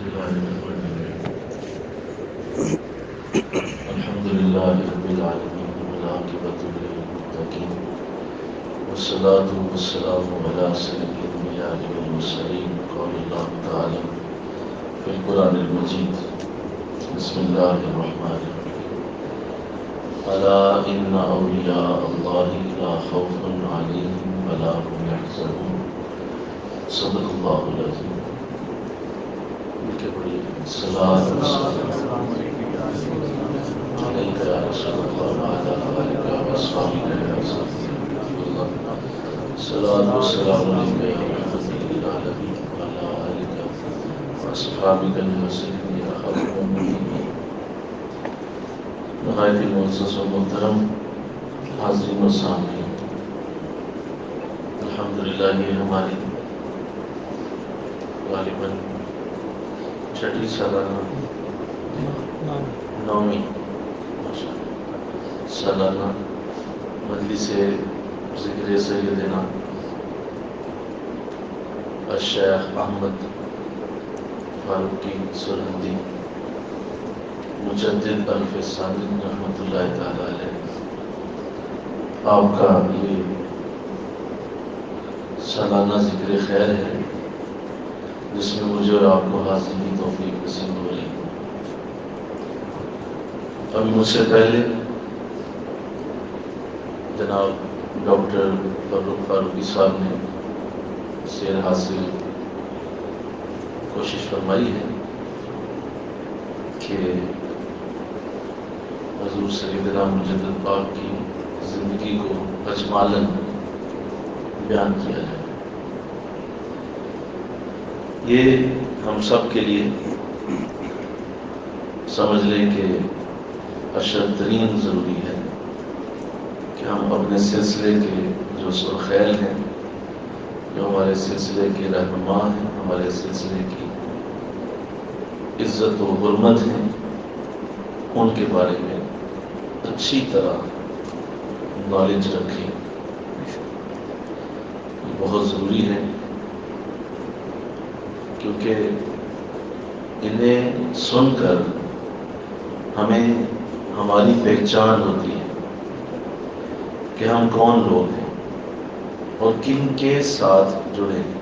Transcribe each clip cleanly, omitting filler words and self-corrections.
الله الرحمن الرحيم الحمد لله رب العالمين والعاقبة للمتقين والصلاة والسلام على سيد الأنبياء والمرسلين قال الله تعالى في القرآن المجيد بسم الله الرحمن الرحيم ألا إن أولياء الله لا خوف عليهم ولا هم يحزنون صدق الله العظيم. صلاة والسلام عليك يا رسول الله وعلى آلك وأصحابك يا رسول الله. صلاة والسلام عليك يا رحمة للعالمين وعلى آلك وأصحابك المسلمين يا خير المؤمنين. نہایت معزز و محترم حاضرین و سامعین، الحمدللہ یہ ہماری غالباً چھٹی سالانہ نویں سالانہ مجلس ذکر سیدنا الشیخ احمد فاروقی سرہندی مجدد الف ثانی رحمۃ اللہ تعالی علیہ، آپ کا یہ سالانہ ذکر خیر ہے جس میں مجھے اور آپ کو حاضر کی توفیق نصیب ہو رہی ہے۔ ابھی مجھ سے پہلے جناب ڈاکٹر فاروق فاروقی صاحب نے سیر حاصل کوشش فرمائی ہے کہ حضور سیدنا مجدد پاک کی زندگی کو اجمالاً بیان کیا جائے۔ یہ ہم سب کے لیے سمجھ لیں کہ اشد ترین ضروری ہے کہ ہم اپنے سلسلے کے جو سرخیل ہیں، جو ہمارے سلسلے کے رہنما ہیں، ہمارے سلسلے کی عزت و حرمت ہیں، ان کے بارے میں اچھی طرح نالج رکھیں۔ یہ بہت ضروری ہے کیونکہ انہیں سن کر ہمیں ہماری پہچان ہوتی ہے کہ ہم کون لوگ ہیں اور کن کے ساتھ جڑے ہیں۔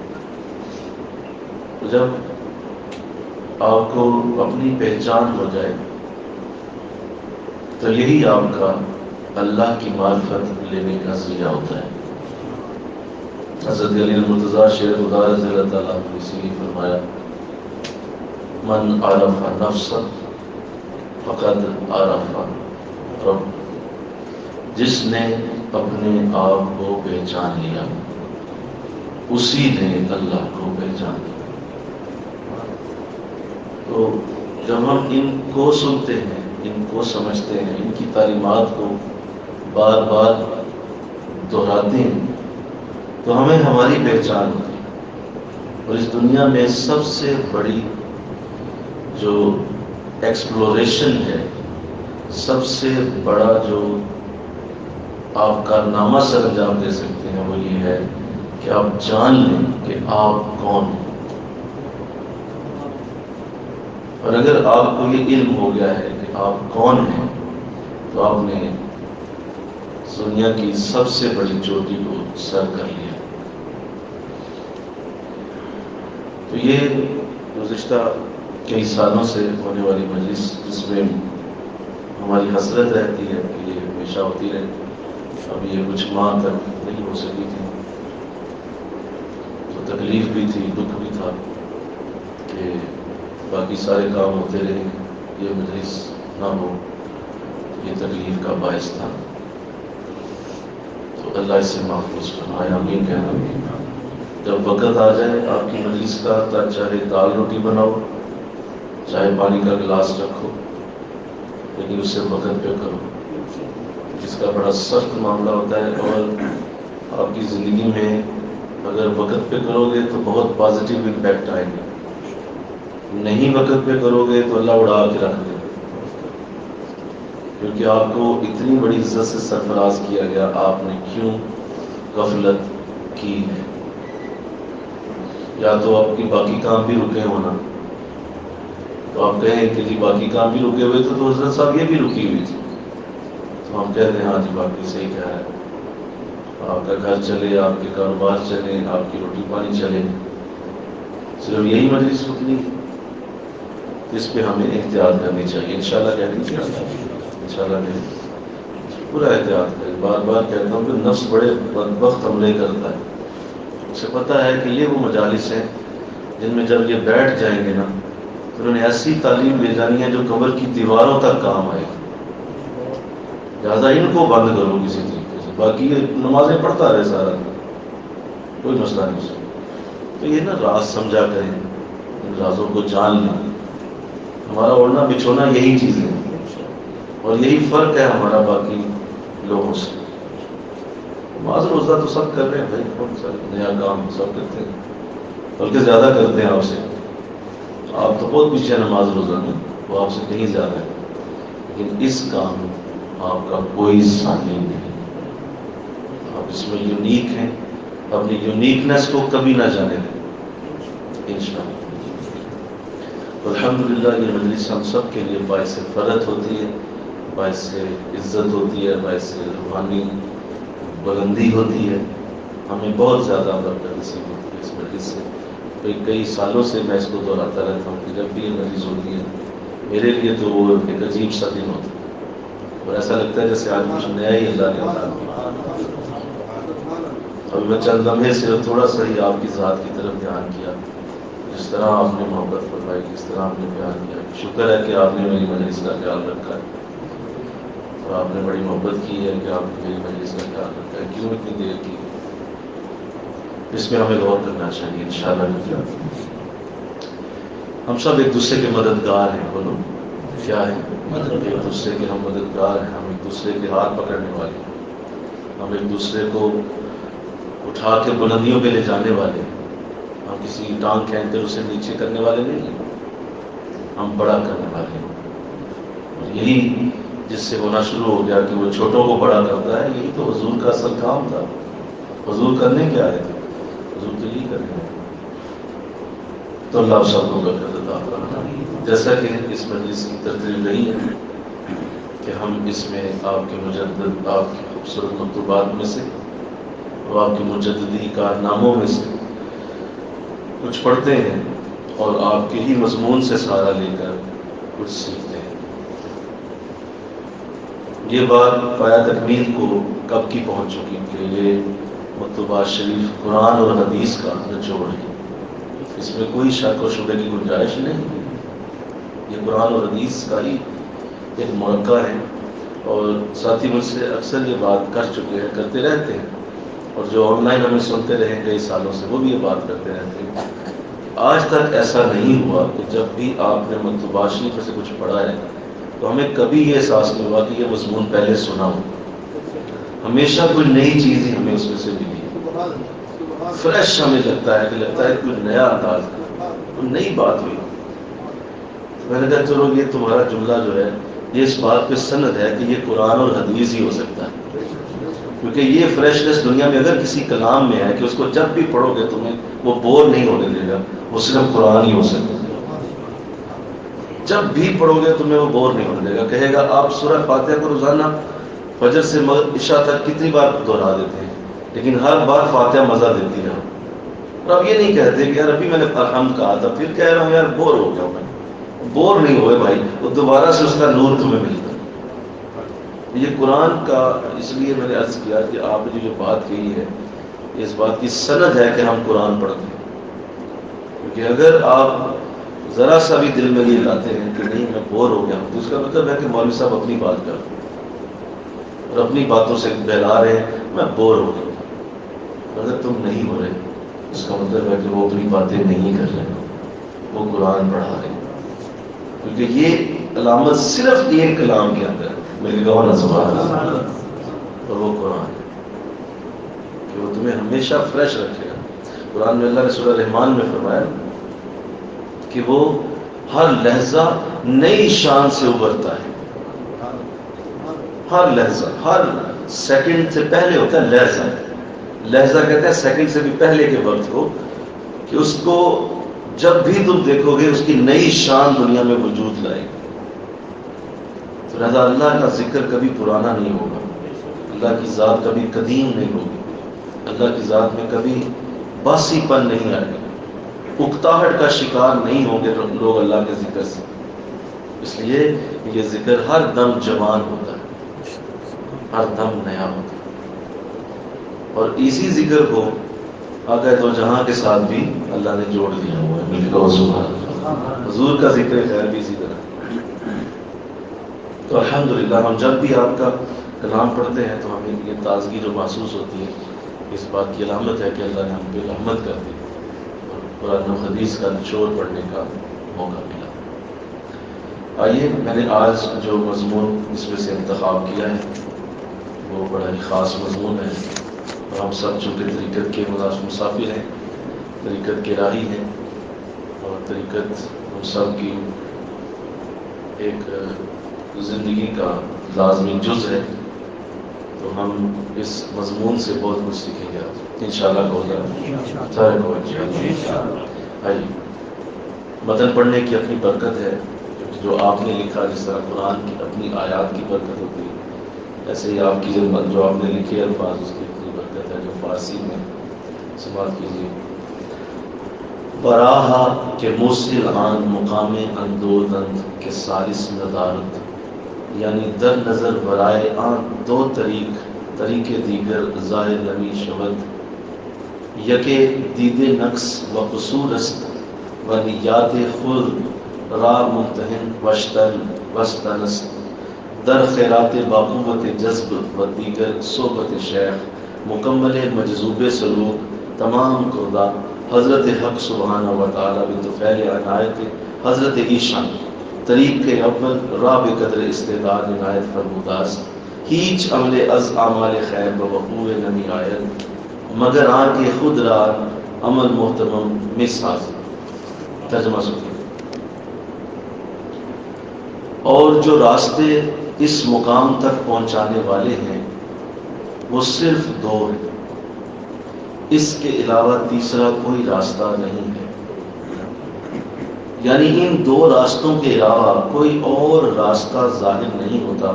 جب آپ کو اپنی پہچان ہو جائے تو یہی آپ کا اللہ کی معرفت لینے کا ذریعہ ہوتا ہے۔ حضرت علی المرتضیٰ شیخ خدا رضی اللہ تعالیٰ عنہ نے اسی لیے فرمایا من عرف نفسہ فقد عرف رب، جس نے اپنے آپ کو پہچان لیا اسی نے اللہ کو پہچان لیا۔ تو جب ہم ان کو سنتے ہیں، ان کو سمجھتے ہیں، ان کی تعلیمات کو بار بار دہراتے ہیں تو ہمیں ہماری پہچان ہوتی ہے۔ اور اس دنیا میں سب سے بڑی جو ایکسپلوریشن ہے، سب سے بڑا جو آپ کارنامہ سر انجام دے سکتے ہیں وہ یہ ہے کہ آپ جان لیں کہ آپ کون ہیں۔ اور اگر آپ کو یہ علم ہو گیا ہے کہ آپ کون ہیں تو آپ نے دنیا کی سب سے بڑی چوٹی کو سر کر لیا۔ تو یہ گزشتہ کئی سالوں سے ہونے والی مجلس، جس میں ہماری حسرت رہتی ہے کہ یہ ہمیشہ ہوتی رہے، اب یہ کچھ ماہ تک نہیں ہو سکی تھی، تو تکلیف بھی تھی، دکھ بھی تھا کہ باقی سارے کام ہوتے رہے، یہ مجلس نہ ہو، یہ تکلیف کا باعث تھا۔ تو اللہ اس سے محفوظ فرمائے، آمین کہنا۔ جب وقت آ جائے آپ کی مجلس کا تو چاہے دال روٹی بناؤ، چاہے پانی کا گلاس رکھو، لیکن اسے وقت پہ کرو۔ اس کا بڑا سخت معاملہ ہوتا ہے، اور آپ کی زندگی میں اگر وقت پہ کرو گے تو بہت پازیٹیو امپیکٹ آئیں گے، نہیں وقت پہ کرو گے تو اللہ اڑا کے رکھ دے، کیونکہ آپ کو اتنی بڑی عزت سے سرفراز کیا گیا، آپ نے کیوں غفلت کی ہے؟ یا تو آپ کی باقی کام بھی رکے ہونا، تو آپ کہیں کہ جی باقی کام بھی رکے ہوئے تھے تو حضرت صاحب یہ بھی رکی ہوئی تھی، تو ہم کہتے ہیں ہاں جی باقی صحیح کہہ رہا ہے، آپ کا گھر چلے، آپ کے کاروبار چلے، آپ کی روٹی پانی چلے، صرف یہی مجلس رکنی، اس پہ ہمیں احتیاط کرنی چاہیے انشاءاللہ کہہ دیجیے انشاءاللہ کہہ پورا احتیاط کریں. بار بار کہتا ہوں کہ نفس بڑے بدبخت حملے کرتا ہے. اسے پتہ ہے کہ یہ وہ مجالس ہیں جن میں جب یہ بیٹھ جائیں گے نا تو انہوں نے ایسی تعلیم لے جانی ہے جو قبر کی دیواروں تک کام آئے گی. لہٰذا ان کو بند کرو کسی طریقے سے، باقی یہ نمازیں پڑھتا رہے سارا کوئی مسئلہ نہیں اس میں. تو یہ نا راز سمجھا کریں، ان رازوں کو جان لیں. ہمارا اوڑھنا بچھونا یہی چیز ہے اور یہی فرق ہے ہمارا باقی لوگوں سے. نماز روزہ تو سب کر رہے ہیں بھائی، کون سا نیا کام سب کرتے ہیں، بلکہ زیادہ کرتے ہیں آپ سے. آپ تو بہت پیچھے نماز روزہ میں، وہ آپ سے کہیں زیادہ ہے، لیکن اس کام میں آپ کا کوئی ثانی نہیں. آپ اس میں یونیک ہیں، اپنی یونیکنیس کو کبھی نہ جانے دیں انشاءاللہ. الحمدللہ یہ مجلس ہم سب کے لیے باعث فرحت ہوتی ہے، باعث عزت ہوتی ہے، باعث روحانی بلندی ہوتی ہے. ہمیں بہت زیادہ برکت نصیب ہوتی ہے اس مجلس سے. کئی سالوں سے میں اس کو دہراتا رہتا ہوں کہ جب بھی یہ مجلس ہوتی ہے میرے لیے تو وہ ایک عجیب سا دن ہوتا ہے اور ایسا لگتا ہے جیسے آج کچھ نیا ہی اللہ نے عطا کیا. ابھی میں چند لمحے سے تھوڑا سا ہی آپ کی ذات کی طرف دھیان کیا، جس طرح آپ نے محبت فرمائی، جس طرح آپ نے پیار کیا. شکر ہے کہ آپ نے میری مجلس کا خیال رکھا ہے اور آپ نے بڑی محبت کی ہے کہ آپ نے میری مجلس کا خیال رکھا ہے. کیوں اتنی دیر کی، اس میں ہمیں غور کرنا چاہیے انشاءاللہ. ہم سب ایک دوسرے کے مددگار ہیں. بولو کیا ہے؟ ایک دوسرے کے ہم مددگار ہیں، ہم ایک دوسرے کے ہاتھ پکڑنے والے ہیں، ہم ایک دوسرے کو اٹھا کے بلندیوں پہ لے جانے والے ہیں. ہم کسی ٹانگ کھینچ کر اسے نیچے کرنے والے نہیں ہیں، ہم بڑا کرنے والے ہیں. اور یہی جس سے ہونا شروع ہو گیا کہ وہ چھوٹوں کو بڑا کرتا ہے، یہی تو حضور کا اصل کام تھا. حضور کرنے کیا آئے تھے؟ حضور تو یہی کرنے آئے. تو اللہ سب کو برکت عطا فرمائے. جیسا کہ اس مجلس کی ترتیب رہی ہے کہ ہم اس میں آپ کے مجدد، آپ کی خوبصورت مکتوبات میں سے اور آپ کی مجددی کارناموں میں سے کچھ پڑھتے ہیں اور آپ کے ہی مضمون سے سہارا لے کر کچھ سیکھتے ہیں. یہ بات پایا تکمیل کو کب کی پہنچ چکی کہ یہ مکتوبات شریف قرآن اور حدیث کا نچوڑ ہے. اس میں کوئی شک و شبہ کی گنجائش نہیں. یہ قرآن اور حدیث کا ہی ایک مرکہ ہے. اور ساتھی مجھ سے اکثر یہ بات کر چکے ہیں، کرتے رہتے ہیں، اور جو آن لائن ہمیں سنتے رہے کئی سالوں سے وہ بھی یہ بات کرتے رہتے ہیں. آج تک ایسا نہیں ہوا کہ جب بھی آپ نے مکتوبات شریف میں سے کچھ پڑھا ہے تو ہمیں کبھی یہ احساس نہیں ہوا کہ یہ مضمون پہلے سنا ہو. ہمیشہ کوئی نئی چیز ہی ہمیں اس میں سے ملی، فریش ہمیں لگتا ہے کوئی نیا انداز ہے، کوئی نئی بات ہوئی. میں نے کہا چلو یہ تمہارا جملہ جو ہے یہ اس بات پہ سند ہے کہ یہ قرآن اور حدیث ہی ہو سکتا ہے، کیونکہ یہ فریشنس دنیا میں اگر کسی کلام میں ہے کہ اس کو جب بھی پڑھو گے تمہیں وہ بور نہیں ہونے دے گا، وہ صرف قرآن ہی ہو سکتا ہے. جب بھی پڑھو گے تمہیں وہ بور نہیں ہونے دے گا. کہے گا آپ سورہ فاتحہ کو روزانہ فجر سے عشاء تک کتنی بار دہرا دیتے ہیں، لیکن ہر بار فاتحہ مزہ دیتی ہے. اور اب یہ نہیں کہتے کہ یار ابھی میں نے الحمد کہا تھا پھر کہہ رہا ہوں یار بور ہو گیا ہوں. میں بور نہیں ہوئے بھائی، وہ دوبارہ سے اس کا نور تمہیں ملتا ہے. یہ قرآن کا، اس لیے میں نے عرض کیا کہ آپ نے جو بات کہی ہے اس بات کی سند ہے کہ ہم قرآن پڑھتے ہیں. کیونکہ اگر آپ ذرا سا بھی دل میں یہ لاتے ہیں کہ نہیں میں بور ہو گیا ہوں تو اس کا مطلب ہے کہ مولوی صاحب اپنی بات کر رہے ہیں اور اپنی باتوں سے بہلا رہے ہیں میں بور ہو گیا. اگر تم نہیں ہو رہے اس کا مطلب ہے کہ وہ اپنی باتیں نہیں کر رہے، وہ قرآن پڑھا رہے. کیونکہ یہ علامت صرف ایک کلام کے اندر میرے کہو نا سبحان اللہ، اور وہ قرآن ہے کہ وہ تمہیں ہمیشہ فریش رکھے گا. قرآن میں اللہ نے سورہ رحمان میں فرمایا کہ وہ ہر لہجہ نئی شان سے ابھرتا ہے. ہر لہجہ، ہر سیکنڈ سے پہلے ہوتا ہے لہجہ. لہجہ کہتے ہیں سیکنڈ سے بھی پہلے کے وقت کو، کہ اس کو جب بھی تم دیکھو گے اس کی نئی شان دنیا میں وجود لائے گی. تو لہٰذا اللہ کا ذکر کبھی پرانا نہیں ہوگا، اللہ کی ذات کبھی قدیم نہیں ہوگی، اللہ کی ذات میں کبھی باسی پن نہیں آئے گا، اکتاہٹ کا شکار نہیں ہوں گے لوگ اللہ کے ذکر سے. اس لیے یہ ذکر ہر دم جوان ہوتا ہے، ہر دم نیا ہوتا ہے. اور اسی ذکر کو آقا دو جہاں کے ساتھ بھی اللہ نے جوڑ دیا ہوا ہے. مل کر سبحان اللہ. حضور کا ذکر خیر بھی اسی طرح. تو الحمدللہ ہم جب بھی آپ کا کلام پڑھتے ہیں تو ہمیں یہ تازگی جو محسوس ہوتی ہے، اس بات کی علامت ہے کہ اللہ نے ہم پہ رحمت کر دی اور قرآن و حدیث کا نچوڑ پڑھنے کا موقع ملا. آئیے، میں نے آج جو مضمون اس میں سے انتخاب کیا ہے وہ بڑا ہی خاص مضمون ہے، اور ہم سب چونکہ طریقت کے مسافر ہیں، طریقت کے راہی ہیں، اور طریقت ہم سب کی ایک زندگی کا لازمی جز ہے، تو ہم اس مضمون سے بہت کچھ سیکھیں گے انشاءاللہ. آئیے، متن پڑھنے کی اپنی برکت ہے، جو آپ نے لکھا، جس طرح قرآن کی اپنی آیات کی برکت ہوتی ہے، ایسے ہی آپ کی جو آپ نے لکھے الفاظ اس کی اپنی برکت ہے. جو فارسی میں سماعت کیجیے. براہا کے موسل آن مقام اندودند کے سالس ندارت، یعنی در نظر برائے آن دو طریق دیگر ظاہر نمی شود، یکے دید نقص و قصور است و نیات خود را ممتحن وشتن است، در خیرات باقوت جذب و دیگر صحبت شیخ مکمل مجذوب سلوک تمام کردہ حضرت حق سبحانہ و تعالی بطفیل عنایت حضرت ایشان طریق کے اول راہ قدر استعداد عنایت فرموداست، ہیچ عمل از اعمال خیر بوقوع نمی آید مگر آن کے خود را عمل محتمم مساز. ترجمہ سنیے. اور جو راستے اس مقام تک پہنچانے والے ہیں وہ صرف دو ہیں، اس کے علاوہ تیسرا کوئی راستہ نہیں ہے. یعنی ان دو راستوں کے علاوہ کوئی اور راستہ ظاہر نہیں ہوتا.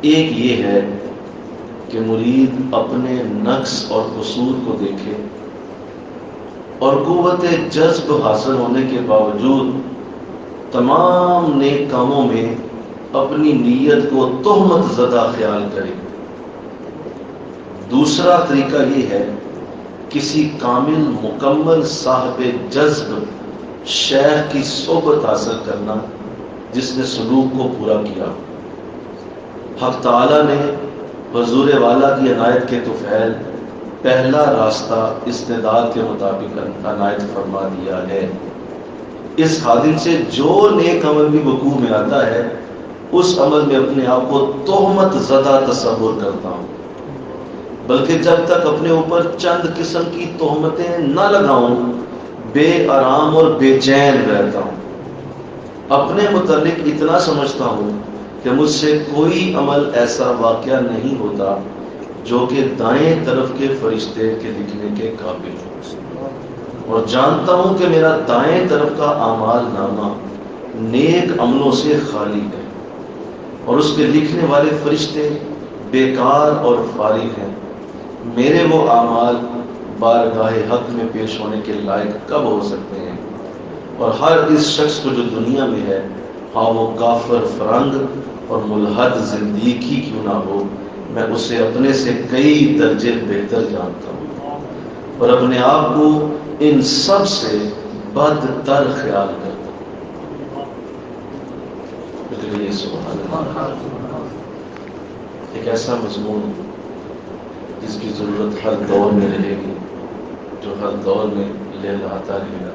ایک یہ ہے کہ مرید اپنے نقص اور قصور کو دیکھے اور قوت جذب حاصل ہونے کے باوجود تمام نیک کاموں میں اپنی نیت کو تہمت زدہ خیال کرے. دوسرا طریقہ یہ ہے کسی کامل مکمل صاحب جذب شیخ کی صحبت حاصل کرنا جس نے سلوک کو پورا کیا. حق تعالی نے حضور والا کی عنایت کے طفیل پہلا راستہ استعداد کے مطابق عنایت فرما دیا ہے. اس خادم سے جو نیک عمل بھی وقوع میں آتا ہے اس عمل میں اپنے آپ کو تہمت زدہ تصور کرتا ہوں، بلکہ جب تک اپنے اوپر چند قسم کی تہمتیں نہ لگاؤں بے آرام اور بے چین رہتا ہوں. اپنے متعلق اتنا سمجھتا ہوں کہ مجھ سے کوئی عمل ایسا واقعہ نہیں ہوتا جو کہ دائیں طرف کے فرشتے کے لکھنے کے قابل ہو، اور جانتا ہوں کہ میرا دائیں طرف کا اعمال نامہ نیک عملوں سے خالی ہے اور اس کے لکھنے والے فرشتے بیکار اور فارغ ہیں. میرے وہ اعمال بارگاہ حق میں پیش ہونے کے لائق کب ہو سکتے ہیں؟ اور ہر اس شخص کو جو دنیا میں ہے، ہاں وہ کافر فرنگ اور ملحد زندگی کیوں نہ ہو، میں اسے اپنے سے کئی درجے بہتر جانتا ہوں اور اپنے آپ کو ان سب سے بدتر خیال کرتا ہوں. سبحان اللہ. ایک ایسا مضمون جس کی ضرورت ہر دور میں رہے گی، جو ہر دور میں لہراتا رہے گا.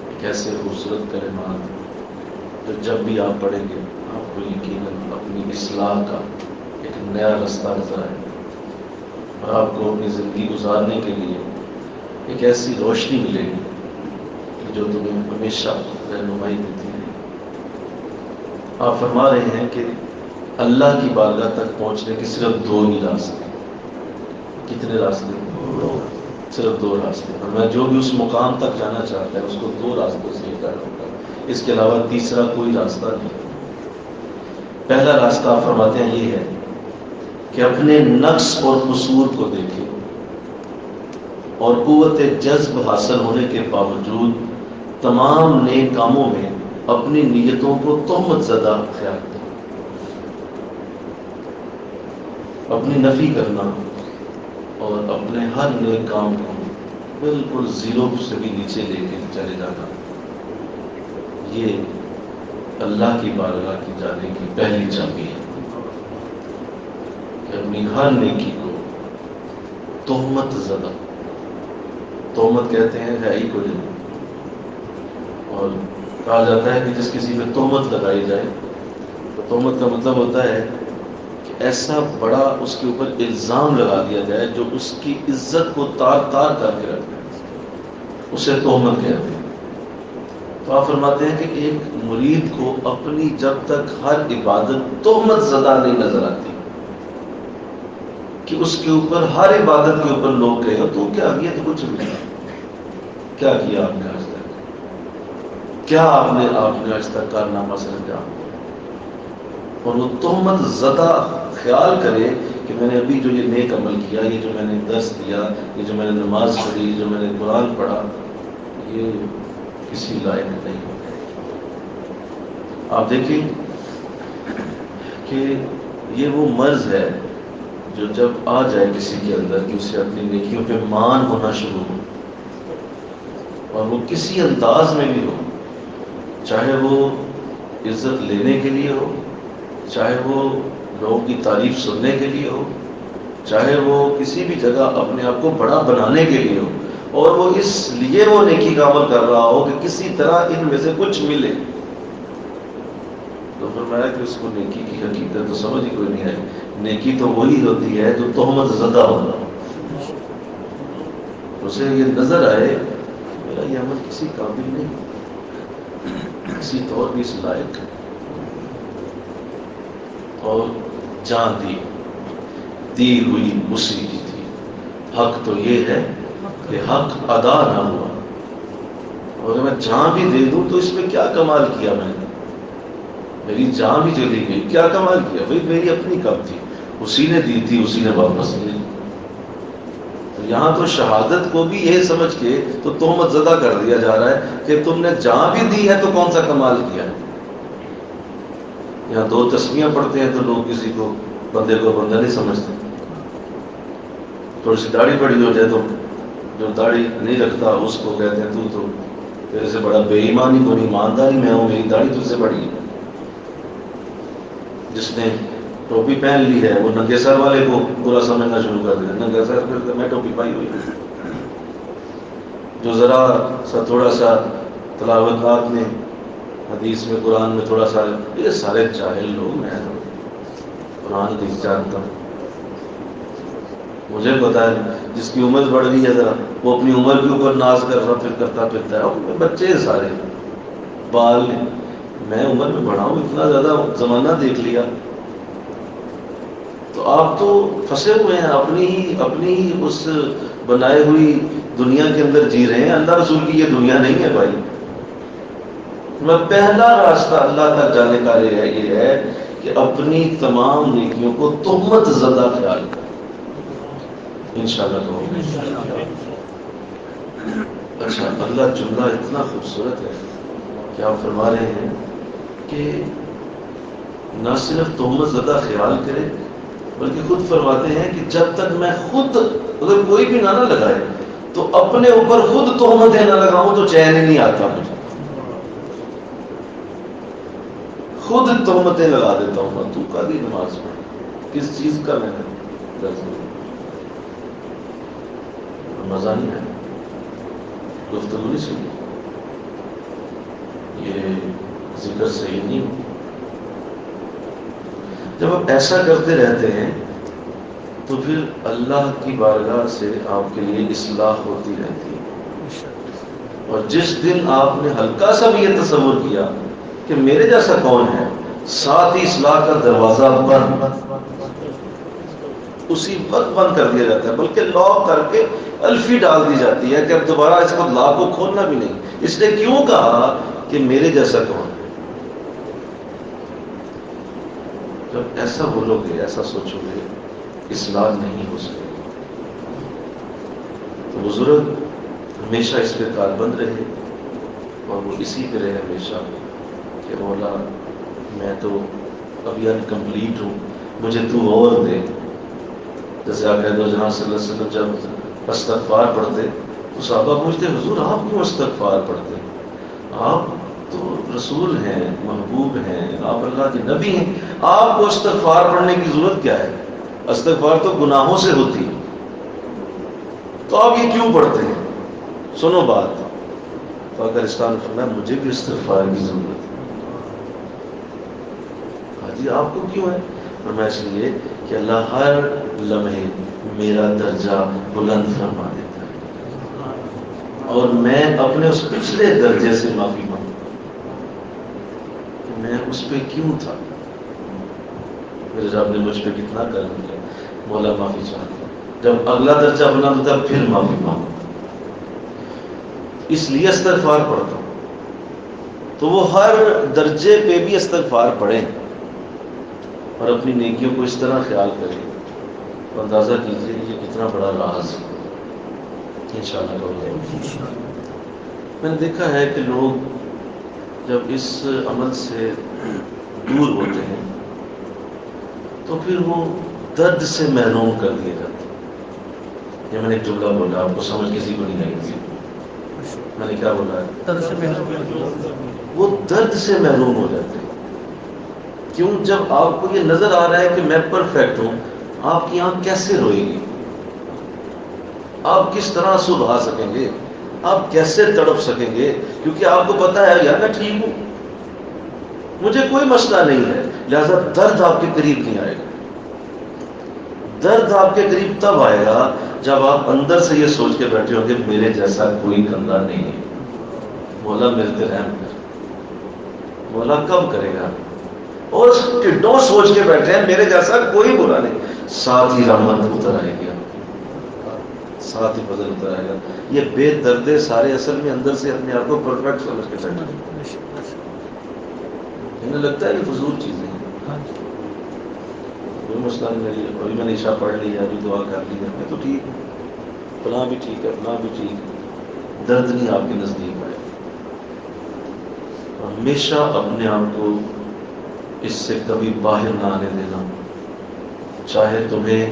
ایک ایسے خوبصورت کلمات جو جب بھی آپ پڑھیں گے آپ کو یقیناً اپنی اصلاح کا ایک نیا رستہ نظر آئے گا اور آپ کو اپنی زندگی گزارنے کے لیے ایک ایسی روشنی ملے گی جو تمہیں ہمیشہ رہنمائی دیتی ہے. آپ فرما رہے ہیں کہ اللہ کی بارگاہ تک پہنچنے کے صرف دو ہی راستے. کتنے راستے؟ صرف 2 راستے، اور میں جو بھی اس مقام تک جانا چاہتا ہے اس کو 2 راستوں سے ہی کروں گا، اس کے علاوہ تیسرا کوئی راستہ نہیں۔ پہلا راستہ فرماتے ہیں یہ ہے کہ اپنے نقص اور قصور کو دیکھیں اور قوت جذب حاصل ہونے کے باوجود تمام نیک کاموں میں اپنی نیتوں کو تہمت زدہ خیال کریں، اپنی نفی کرنا اور اپنے ہر نیک کام کو بالکل زیرو سے بھی نیچے لے کے چلے جانا، یہ اللہ کی بارگاہ کی جانے کی پہلی چابی ہے کہ اپنی ہر نیکی کو تہمت زدہ، تہمت کہتے ہیں ہے ہی کوئی نہیں، اور کہا جاتا ہے کہ جس کسی پہ تہمت لگائی جائے تو تہمت کا مطلب ہوتا ہے کہ ایسا بڑا اس کے اوپر الزام لگا دیا جائے جو اس کی عزت کو تار تار کر کے رکھ دے، اسے تہمت کہتے ہیں۔ تو آپ فرماتے ہیں کہ ایک مرید کو اپنی جب تک ہر عبادت تہمت زدہ نہیں نظر آتی کہ اس کے اوپر ہر عبادت کے اوپر لوگ کہیں تو کیا کیا، تو کچھ نہیں، کیا کیا آپ نے آج تک، کیا آپ نے آج تک کارنامہ سر انجام دیا، اور وہ تہمت زدہ خیال کرے کہ میں نے ابھی جو یہ نیک عمل کیا، یہ جو میں نے درس دیا، یہ جو میں نے نماز پڑھی، یہ جو میں نے قرآن پڑھا، یہ کسی لائق نہیں ہوتا۔ آپ دیکھیں کہ یہ وہ مرض ہے جو جب آ جائے کسی کے اندر کہ اسے اپنی نیکیوں پہ مان ہونا شروع ہو، اور وہ کسی انداز میں بھی ہو، چاہے وہ عزت لینے کے لیے ہو، چاہے وہ لوگوں کی تعریف سننے کے لیے ہو، چاہے وہ کسی بھی جگہ اپنے آپ کو بڑا بنانے کے لیے ہو، اور وہ اس لیے وہ نیکی کا عمل کر رہا ہو کہ کسی طرح ان میں سے کچھ ملے، تو فرمایا کہ اس کو نیکی کی حقیقت تو سمجھ ہی کوئی نہیں آئی۔ نیکی تو وہی ہوتی ہے جو تہمت زدہ ہونا، اسے یہ نظر آئے میرا یہ عمل کسی قابل نہیں، کسی طور بھی اس لائق ہے، اور جان دی ہوئی اسی کی تھی۔ حق تو یہ ہے کہ حق ادا نہ ہوا، اور اگر میں جان بھی دے دوں تو اس میں کیا کمال کیا میں نے، میری جان بھی چلی گئی، کیا کمال کیا؟ بھائی میری اپنی کب تھی، اسی نے دی تھی، اسی نے واپس لی۔ یہاں تو شہادت کو بھی یہ سمجھ کے تو تہمت زدہ کر دیا جا رہا ہے کہ تم نے جان بھی دی ہے تو کون سا کمال کیا ہے۔ یہاں 2 تسمیاں پڑھتے ہیں تو لوگ کسی کو بندے کو بندہ نہیں سمجھتے، تھوڑی سی داڑھی بڑی ہو جائے تو جو داڑھی نہیں رکھتا اس کو کہتے ہیں تو تیرے سے بڑا بے ایمان ہی کوئی نہیں، ایمانداری میں ہوں، میری داڑھی تجھ سے بڑی ہے۔ جس نے ٹوپی پہن لی ہے وہ ننگے سر والے کو برا سمجھنا شروع کر دیا، ننگے سر پھر میں ٹوپی پائی ہوئی، جو ذرا سا تھوڑا سا تلاوت میں حدیث میں قرآن میں تھوڑا سا، یہ سارے جاہل لوگ، میں قرآن نہیں جانتا، مجھے پتا ہے جس کی عمر بڑھ گئی ہے ذرا وہ اپنی عمر کے اوپر ناز کر رہا پھر کرتا پھرتا ہے، بچے سارے بال، میں عمر میں بڑھا ہوں، اتنا زیادہ زمانہ دیکھ لیا، تو آپ تو پھنسے ہوئے ہیں اپنی ہی اس بنائے ہوئی دنیا کے اندر جی رہے ہیں، اللہ رسول کی یہ دنیا نہیں ہے بھائی۔ میں پہلا راستہ اللہ تک جانے کا یہ ہے کہ اپنی تمام نیکیوں کو تہمت زدہ خیال کریں، انشاءاللہ کہو۔ اچھا، اگلا جملہ اتنا خوبصورت ہے کہ آپ فرما رہے ہیں کہ نہ صرف تہمت زدہ خیال کرے بلکہ خود فرماتے ہیں کہ جب تک میں خود اگر کوئی بھی نہ لگائے تو اپنے اوپر خود تہمتیں نہ لگاؤں تو چین ہی نہیں آتا مجھے، خود تہمتیں لگا دیتا ہوں، تو قاضی نماز پڑھ، کس چیز کا میں نے مزہ نہیں ہے، گفتگو نہیں سنی، یہ ذکر صحیح نہیں ہو۔ جب آپ ایسا کرتے رہتے ہیں تو پھر اللہ کی بارگاہ سے آپ کے لیے اصلاح ہوتی رہتی ہے، اور جس دن آپ نے ہلکا سا بھی یہ تصور کیا کہ میرے جیسا کون ہے، ساتھ ہی اصلاح کا دروازہ بند، اسی وقت بند کر دیا جاتا ہے، بلکہ لاک کر کے الفی ڈال دی جاتی ہے کہ اب دوبارہ اس کو لا کو کھولنا بھی نہیں. اس نے کیوں کہا کہ میرے جیسا کون ہے؟ جب ایسا بولو گے، ایسا سوچو گے، اصلاح نہیں ہو سکے. تو بزرگ ہمیشہ اس پہ کاربند رہے اور وہ اسی پہ رہے ہمیشہ کہ مولا میں تو ابھی انکمپلیٹ ہوں، مجھے تو اور دے. جیسے آپ دو جناب صلی اللہ علیہ وسلم جب استغفار پڑھتے تو صحابہ پوچھتے حضور آپ کیوں استغفار پڑھتے؟ آپ تو رسول ہیں، محبوب ہیں، آپ اللہ کے نبی ہیں، آپ کو استغفار پڑھنے کی ضرورت کیا ہے؟ استغفار تو گناہوں سے ہوتی ہے، تو آپ یہ کیوں پڑھتے ہیں؟ سنو بات، پاکستان فرمایا مجھے بھی استغفار کی ضرورت ہے. جی آپ کو کیوں ہے؟ فرمایا اس لیے کہ اللہ ہر لمحے میرا درجہ بلند فرما دیتا ہے اور میں اپنے اس پچھلے درجے سے معافی مانگتا کہ میں اس پہ کیوں تھا. میرے رب نے مجھ پہ کتنا کرم کیا، مولا معافی چاہتا ہوں. جب اگلا درجہ بلند ہوتا ہے پھر معافی مانگتا، اس لیے استغفار پڑھتا ہوں. تو وہ ہر درجے پہ بھی استغفار پڑھیں اور اپنی نیکیوں کو اس طرح خیال کریں. اندازہ کیجیے کہ یہ کتنا بڑا راز ہے. انشاءاللہ میں نے دیکھا ہے کہ لوگ جب اس عمل سے دور ہوتے ہیں تو پھر وہ درد سے محروم کر دیے جاتے ہیں. یہ میں نے ایک جملہ بولا، آپ کو سمجھ کسی کو نہیں آئی تھی. میں نے کیا بولا ہے؟ وہ درد سے محروم ہو جاتے ہیں. کیوں؟ جب آپ کو یہ نظر آ رہا ہے کہ میں پرفیکٹ ہوں، آپ کی آنکھ کیسے روئے گی؟ آپ کس طرح آنسو بہا سکیں گے؟ آپ کیسے تڑپ سکیں گے؟ کیونکہ آپ کو پتا ہے یار میں ٹھیک ہوں، مجھے کوئی مسئلہ نہیں ہے. لہذا درد آپ کے قریب نہیں آئے گا. درد آپ کے قریب تب آئے گا جب آپ اندر سے یہ سوچ کے بیٹھے ہوں گے میرے جیسا کوئی بندہ نہیں ہے. مولا ملتے رحم کر. مولا کب کرے گا؟ اور ٹڈوں سوچ کے بیٹھے ہیں میرے جیسا کوئی برا نہیں. ساتھ ہی رحمت اتر آئے گا، ساتھ ہی فضل اتر آئے گا. یہ بے دردے سارے اصل میں اندر سے اپنے آپ کو پرفیکٹ سمجھ کے بیٹھے ہیں. انہیں لگتا ہے کہ فضول چیزیں ہیں، کوئی مسئلہ نہیں. ابھی میں نے عشاء پڑھ لی ہے، ابھی دعا کر لی ہے، میں تو ٹھیک ہوں، فلاں بھی ٹھیک ہے، فلاں بھی ٹھیک ہے. درد نہیں آپ کے نزدیک آئے. ہمیشہ اپنے آپ کو اس سے کبھی باہر نہ آنے دینا. چاہے تمہیں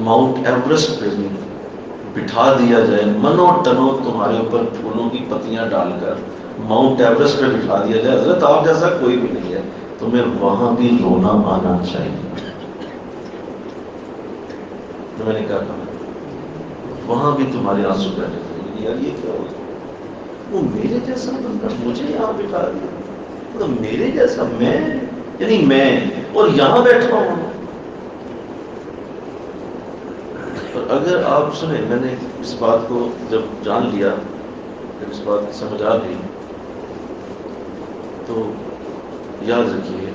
ماؤنٹ ایوریسٹ پہ بھی بٹھا دیا جائے، منو ٹنو تمہارے اوپر پھولوں کی پتیاں ڈال کر ماؤنٹ ایوریسٹ پہ بٹھا دیا جائے، حضرت آپ جیسا کوئی بھی نہیں ہے، تمہیں وہاں بھی رونا آنا چاہیے. میں نے کہا وہاں بھی تمہارے آنسو بہنے چاہیے. یار یہ کیا ہوتا؟ وہ میرے جیسا بندہ مجھے یہاں بٹھا دیا، مطلب میرے جیسا میں، یعنی میں اور یہاں بیٹھا ہوں. اور اگر آپ سنیں، میں نے اس بات کو جب جان لیا، جب اس بات کی سمجھ آ گئی، تو یاد رکھیے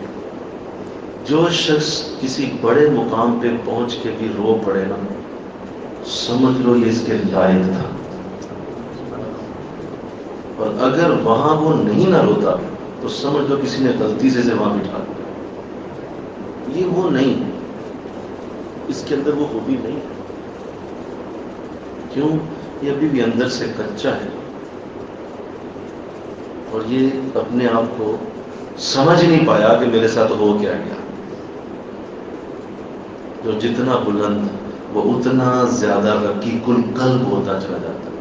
جو شخص کسی بڑے مقام پہ پہنچ کے بھی رو پڑے نا، سمجھ لو یہ اس کے لائق تھا. اور اگر وہاں وہ نہیں نہ روتا تو سمجھ لو کسی نے غلطی سے وہاں بٹھا دیا. یہ وہ نہیں، اس کے اندر وہ خوبی نہیں. کیوں؟ یہ ابھی بھی اندر سے کچا ہے اور یہ اپنے آپ کو سمجھ نہیں پایا کہ میرے ساتھ ہو کیا گیا. جو جتنا بلند وہ اتنا زیادہ رقیق القلب ہوتا چلا جاتا ہے.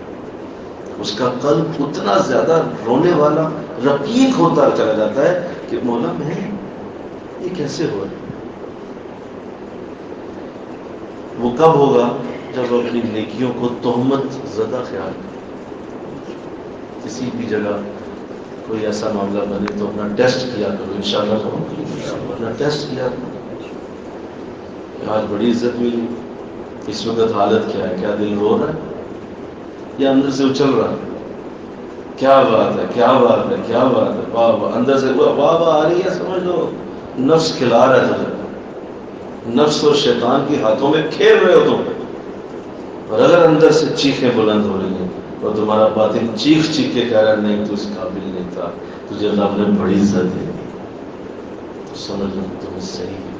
اس کا قلب اتنا زیادہ رونے والا رقیق ہوتا چلا جاتا ہے کہ مولا میں یہ کیسے ہو رہا. وہ کب ہوگا؟ جب اپنی نیکیوں کو تہمت زدہ خیال کرے. کسی بھی جگہ کوئی ایسا معاملہ بنے تو اپنا ٹیسٹ کیا کرو. انشاءاللہ اپنا ٹیسٹ کیا کرو. آج بڑی عزت ملی، اس وقت حالت کیا ہے؟ کیا دل رو رہا ہے یا اندر سے اچھل رہا ہے؟ کیا بات ہے، کیا بات ہے، کیا بات ہے، واہ واہ. اندر سے واہ واہ آ رہی ہے، سمجھ لو نفس کھلا رہا ہے. نفس اور شیطان کے ہاتھوں میں کھیل رہے ہو تم. اور اگر اندر سے چیخیں بلند ہو رہی ہیں اور تمہارا باطن چیخ چیخ کے کہہ رہا نہیں تو اس قابل نہیں تھا، تجھے اللہ نے بڑی عزت دی، تو سمجھ لو تمہیں صحیح ہے۔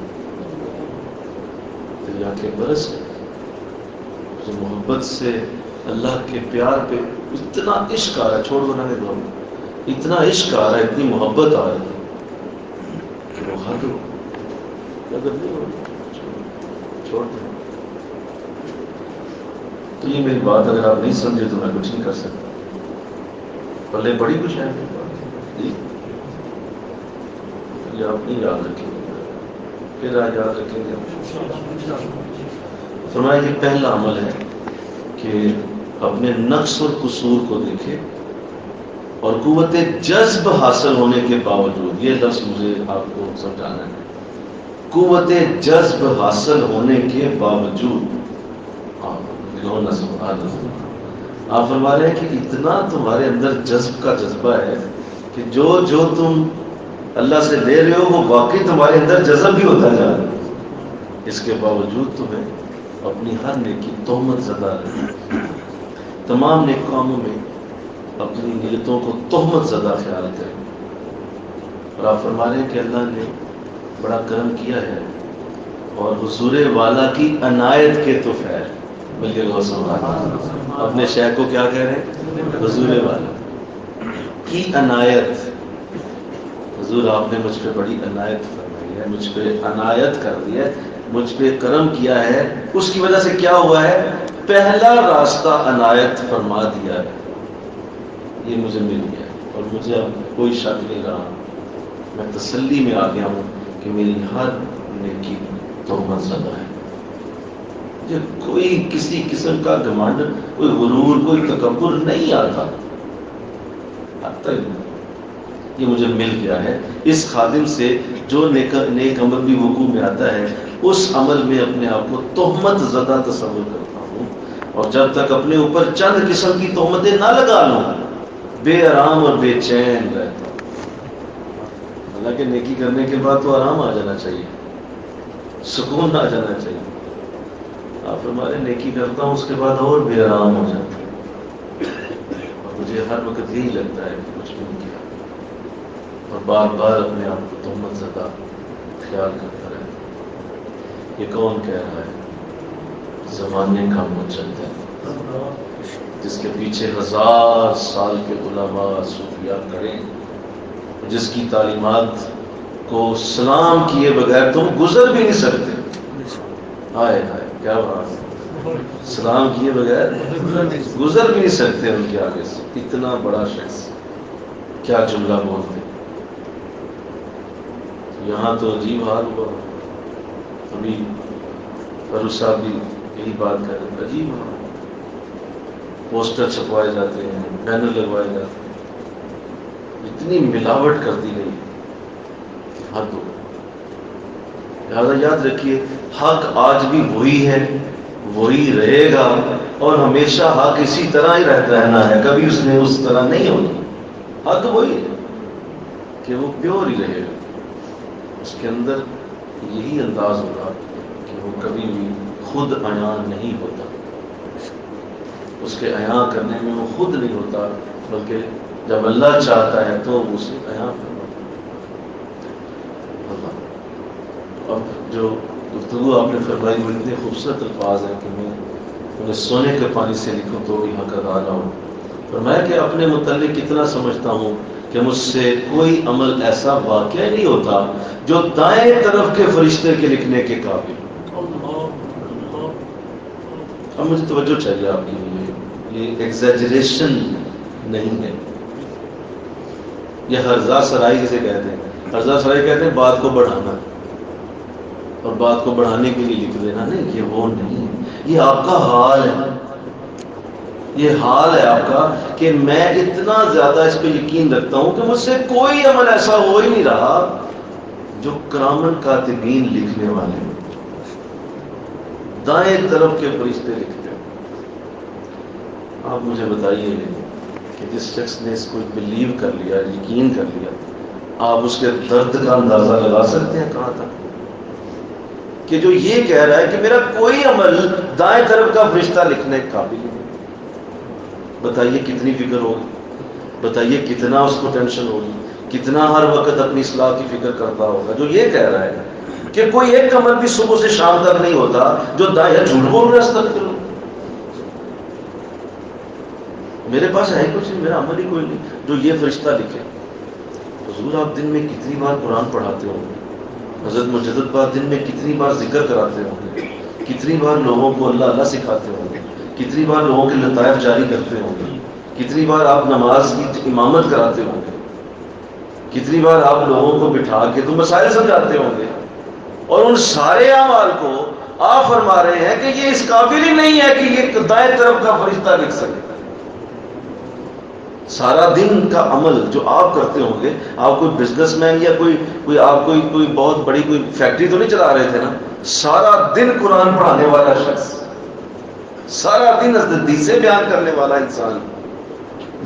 دریا کے برس ہے جو محبت سے اللہ کے پیار پہ اتنا عشق آ رہا ہے، چھوڑ بنانے دو، اتنا عشق آ رہا ہے، اتنی محبت آ رہی ہے کہ وہ حد ہو اگر نہیں ہو چھوڑ دیں۔ تو یہ میری بات اگر آپ نہیں سمجھے تو میں کچھ نہیں کر سکتا، پلے بڑی کچھ ہے میری بات جی، یہ آپ نہیں یاد رکھیں گے، پھر آج یاد رکھیں گے۔ فرمایا کہ پہلا عمل ہے کہ اپنے نقص اور قصور کو دیکھے اور قوت جذب حاصل ہونے کے باوجود، یہ لفظ مجھے آپ کو سمجھانا ہے، قوت جذب حاصل ہونے کے باوجود آپ فرما رہے ہیں کہ اتنا تمہارے اندر جذب کا جذبہ ہے کہ جو تم اللہ سے لے رہے ہو وہ واقعی تمہارے اندر جذب بھی ہوتا جا رہا ہے، اس کے باوجود تمہیں اپنی ہر نیکی تہمت زدہ رہے، تمام نیک کاموں میں اپنی نیتوں کو تہمت زدہ خیال کریں۔ اور آپ فرما رہے ہیں کہ اللہ نے بڑا کرم کیا ہے اور حضور والا کی عنایت کے تو خیر بلکہ اپنے شیخ کو کیا کہہ رہے ہیں؟ حضور والا کی عنایت، حضور آپ نے مجھ پہ بڑی عنایت فرمائی ہے، مجھ پہ عنایت کر دی ہے، مجھ پہ کرم کیا ہے، اس کی وجہ سے کیا ہوا ہے؟ پہلا راستہ عنایت فرما دیا ہے، یہ مجھے مل گیا اور مجھے اب کوئی شک نہیں رہا، میں تسلی میں آ گیا ہوں کہ میری ہر نیکی تہمت زدہ ہے، مجھے کوئی کسی قسم کا گھمنڈ، کوئی غرور، کوئی تکبر نہیں آتا، یہ مجھے مل گیا ہے۔ اس خادم سے جو نیک عمل بھی وقوع میں آتا ہے اس عمل میں اپنے آپ کو تہمت زدہ تصور کرتا ہوں، اور جب تک اپنے اوپر چند قسم کی تہمتیں نہ لگا لوں بے آرام اور بے چین رہتا ہوں۔ حالانکہ نیکی کرنے کے بعد تو آرام آ جانا چاہیے، سکون آ جانا چاہیے، آپ ہمارے نیکی کرتا ہوں اس کے بعد اور بے آرام ہو جاتا ہے، اور مجھے ہر وقت یہی لگتا ہے کہ کچھ بھی نہیں کیا، اور بار بار اپنے آپ کو تہمت زدہ خیال کرتا رہتا ہے۔ یہ کون کہہ رہا ہے؟ زمانے کا مجدد جس کے پیچھے 1000 سال کے علماء صوفیاء کھڑے، جس کی تعلیمات کو سلام کیے بغیر تم گزر بھی نہیں سکتے۔ ہائے ہائے کیا بات ہے، سلام کیے بغیر گزر بھی نہیں سکتے ان کے آگے سے، اتنا بڑا شخص کیا جملہ بولتے۔ یہاں تو عجیب حال ہوا، ابھی فاروق صاحب بھی یہی بات کر رہے ہیں، عجیب حال، پوسٹر چھپوائے جاتے ہیں، بینر لگوائے جاتے ہیں، اتنی ملاوٹ کر دی گئی حد ہو۔ لہٰذا یاد رکھیے حق آج بھی وہی ہے، وہی رہے گا، اور ہمیشہ حق اسی طرح ہی رہنا ہے، کبھی اس نے اس طرح نہیں ہونا۔ حق وہی ہے کہ وہ پیور ہی رہے گا، اس کے اندر یہی انداز ہوگا کہ وہ کبھی بھی خود عیاں نہیں ہوتا، اس کے عیاں کرنے میں وہ خود نہیں ہوتا، بلکہ جب اللہ چاہتا ہے تو اسے عیاں کرنا۔ اب جو گفتگو آپ نے فرمائی وہ اتنے خوبصورت الفاظ ہیں کہ میں انہیں سونے کے پانی سے لکھوں تو بھی حق ادا نہ ہو۔ فرمایا کہ اپنے متعلق کتنا سمجھتا ہوں کہ مجھ سے کوئی عمل ایسا واقع نہیں ہوتا جو دائیں طرف کے فرشتے کے لکھنے کے قابل۔ اب مجھے توجہ چاہیے آپ کی لیے، یہ ایگزیجریشن نہیں ہے، یہ ہرزہ سرائی جسے کہتے ہیں، ہرزہ سرائی کہتے ہیں بات کو بڑھانا، اور بات کو بڑھانے کے لیے لکھ دینا، نہیں، یہ وہ نہیں ہے، یہ آپ کا حال ہے، یہ حال ہے آپ کا کہ میں اتنا زیادہ اس پہ یقین رکھتا ہوں کہ مجھ سے کوئی عمل ایسا ہو ہی نہیں رہا جو کرامن کاتبین لکھنے والے ہیں، دائیں طرف کے فرشتے لکھتے ہیں۔ آپ مجھے بتائیے کہ جس شخص نے اس کو بلیو کر لیا، یقین کر لیا، آپ اس کے درد کا اندازہ لگا سکتے ہیں کہاں تک؟ کہ جو یہ کہہ رہا ہے کہ میرا کوئی عمل دائیں طرف کا فرشتہ لکھنے کے قابل نہیں. بتائیے کتنی فکر ہوگی, بتائیے کتنا اس کو ٹینشن ہوگی, کتنا ہر وقت اپنی اصلاح کی فکر کرتا ہوگا جو یہ کہہ رہا ہے کہ کوئی ایک عمل بھی صبح سے شام تک نہیں ہوتا جو دائیں. جھوٹ بول رہا ہے, استغفر اللہ, میرے پاس ہے کچھ نہیں, میرا عمل ہی کوئی نہیں جو یہ فرشتہ لکھے. حضور آپ دن میں کتنی بار قرآن پڑھاتے ہوں گے, حضرت مجدد بار دن میں کتنی بار ذکر کراتے ہوں گے, کتنی بار لوگوں کو اللہ اللہ سکھاتے ہوں گے, کتنی بار لوگوں کے لطائف جاری کرتے ہوں گے, کتنی بار آپ نماز کی امامت کراتے ہوں گے, کتنی بار آپ لوگوں کو بٹھا کے تو مسائل سمجھاتے ہوں گے, اور ان سارے اعمال کو آپ فرما رہے ہیں کہ یہ اس قابل ہی نہیں ہے کہ یہ دائیں طرف کا فرشتہ لکھ سکے. سارا دن کا عمل جو آپ کرتے ہوں گے, آپ کوئی بزنس مین یا کوئی آپ کوئی بہت بڑی کوئی فیکٹری تو نہیں چلا رہے تھے نا. سارا دن قرآن پڑھانے والا شخص, سارا دن حدیثیں بیان کرنے والا انسان,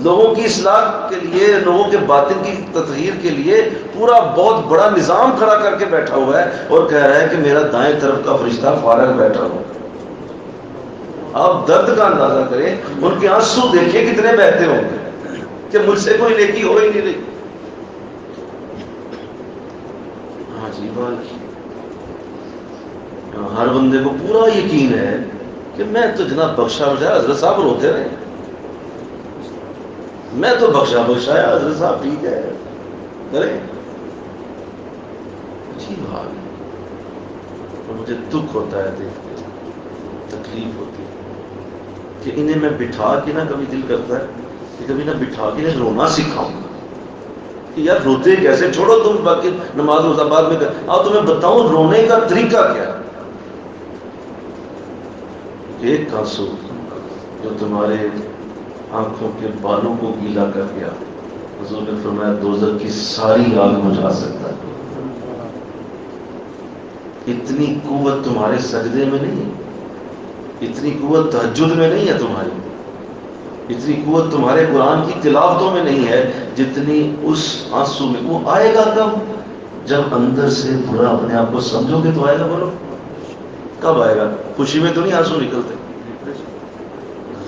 لوگوں کی اصلاح کے لیے, لوگوں کے باطن کی تطہیر کے لیے پورا بہت بڑا نظام کھڑا کر کے بیٹھا ہوا ہے اور کہہ رہا ہے کہ میرا دائیں طرف کا فرشتہ فارغ بیٹھا ہوا. آپ درد کا اندازہ کریں, ان کے آنسو دیکھیں کتنے بہتے ہوں گے کہ مجھ سے کوئی نیکی ہو ہی نہیں رہی. ہاں جی بات, ہر بندے کو پورا یقین ہے کہ میں تو جناب بخشا بخشایا, حضرت صاحب روتے رہے, میں تو بخشا بخشایا, حضرت صاحب ٹھیک ہے کریں. جی بات, اور مجھے دکھ ہوتا ہے دیکھ کے, تکلیف ہوتی ہے کہ انہیں میں بٹھا کے نہ, کبھی دل کرتا ہے کہ کبھی نہ بٹھا کے نہ رونا سکھاؤں کہ یار روتے کیسے, چھوڑو تم باقی نماز روزہ بعد میں کر, اب تمہیں بتاؤں رونے کا طریقہ کیا ہے. ایک آنسو جو تمہارے آنکھوں کے بالوں کو گیلا کر گیا, حضور نے فرمایا دوزخ کی ساری آگ بجھا سکتا ہے. اتنی قوت تمہارے سجدے میں نہیں ہے, اتنی قوت تہجد میں نہیں ہے تمہاری, اتنی قوت تمہارے قرآن کی تلاوتوں میں نہیں ہے جتنی اس آنسو میں. وہ آئے گا کب؟ جب اندر سے برا اپنے آپ کو سمجھو گے تو آئے گا. بولو کب آئے گا؟ خوشی میں تو نہیں آنسو نکلتے,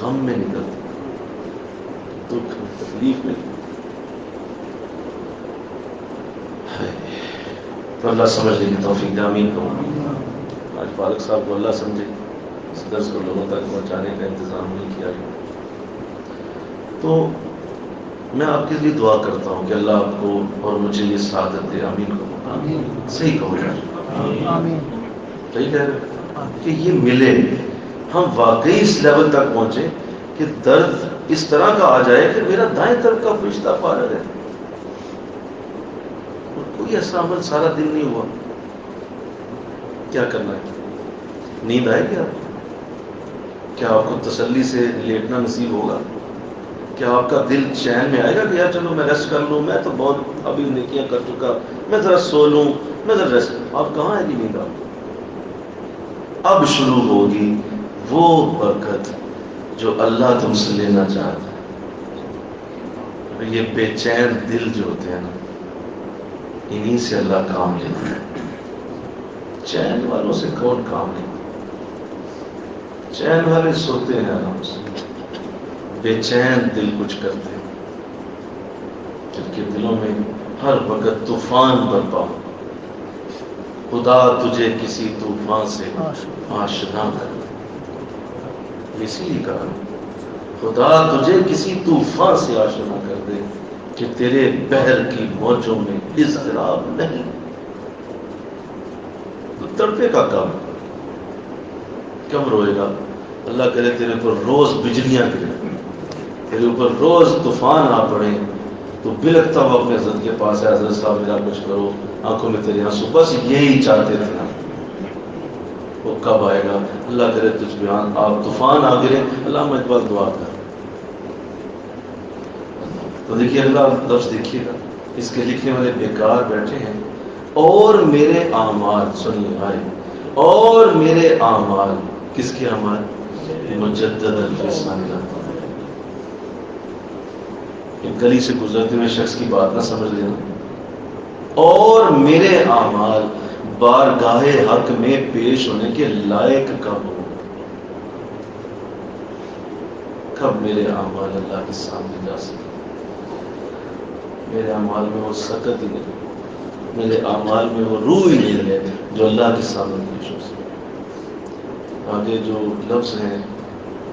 غم میں نکلتے, دکھ میں, تکلیف میں. تو اللہ سمجھنے کی توفیق دے, آمین کہوں. آج فاروق صاحب کو اللہ سمجھے, اس درس کو لوگوں تک پہنچانے کا انتظام نہیں کیا گیا. تو میں آپ کے لیے دعا کرتا ہوں کہ اللہ آپ کو اور مجھے یہ سعادت دے, آمین کہوں. صحیح کہو یار, صحیح کہہ رہے کہ یہ ملے, ہم واقعی اس لیول تک پہنچے کہ درد اس طرح کا آ جائے کہ میرا دائیں طرف کا فرشتہ فارغ ہے, کوئی ایسا عمل سارا دن نہیں ہوا. کیا کرنا ہے؟ نیند آئے گی آپ کو؟ کیا آپ کو تسلی سے لیٹنا نصیب ہوگا؟ کیا آپ کا دل چین میں آئے گا کہ یار چلو میں ریسٹ کر لوں, میں تو بہت ابھی نیکیاں کر چکا, میں ذرا سو لوں, میں ذرا ریسٹ. آپ کہاں ہے نیند؟ اب شروع ہوگی وہ برکت جو اللہ تم سے لینا چاہتا ہے. یہ بے چین دل جو ہوتے ہیں نا, انہی سے اللہ کام لیتا ہے. چین والوں سے کون کام لیتا؟ چین والے سوتے ہیں آرام سے, بے چین دل کچھ کرتے ہیں, جن کے دلوں میں ہر وقت طوفان برپا ہو. خدا تجھے کسی طوفان سے آشنا کر دے, اسی لیے کہا خدا تجھے کسی طوفان سے آشنا کر دے کہ تیرے بحر کی موجوں میں اضطراب نہیں. تو تڑپے کا کام, کب روئے گا؟ اللہ کرے تیرے اوپر روز بجلیاں گریں, تیرے اوپر روز طوفان آ پڑے, تو بلکتا ہوا اپنے حضرت کے پاس ہے, حضرت صاحب میرا کچھ کرو, آنکھوں میں تیرے آنسو, بس یہی چاہتے تھے نا. وہ کب آئے گا؟ اللہ کرے تجھ پہ آپ طوفان آ گرے. اللہ مجھ دعا کر. تو دیکھیے اللہ لفظ دیکھیے گا, اس کے لکھنے والے بیکار بیٹھے ہیں. اور میرے اعمال, سنیے آئے, اور میرے اعمال, کس کے اعمال؟ مجدد الفسان. گلی سے گزرتے ہوئے شخص کی بات نہ سمجھ لینا. اور میرے اعمال بارگاہ حق میں پیش ہونے کے لائق کب ہو؟ کب میرے اعمال اللہ کے سامنے جا سکے؟ میرے اعمال میں وہ سکت ہی نہیں، میرے اعمال میں وہ روح ہی نہیں ہے جو اللہ کے سامنے پیش ہو سکے۔ آگے جو لفظ ہیں،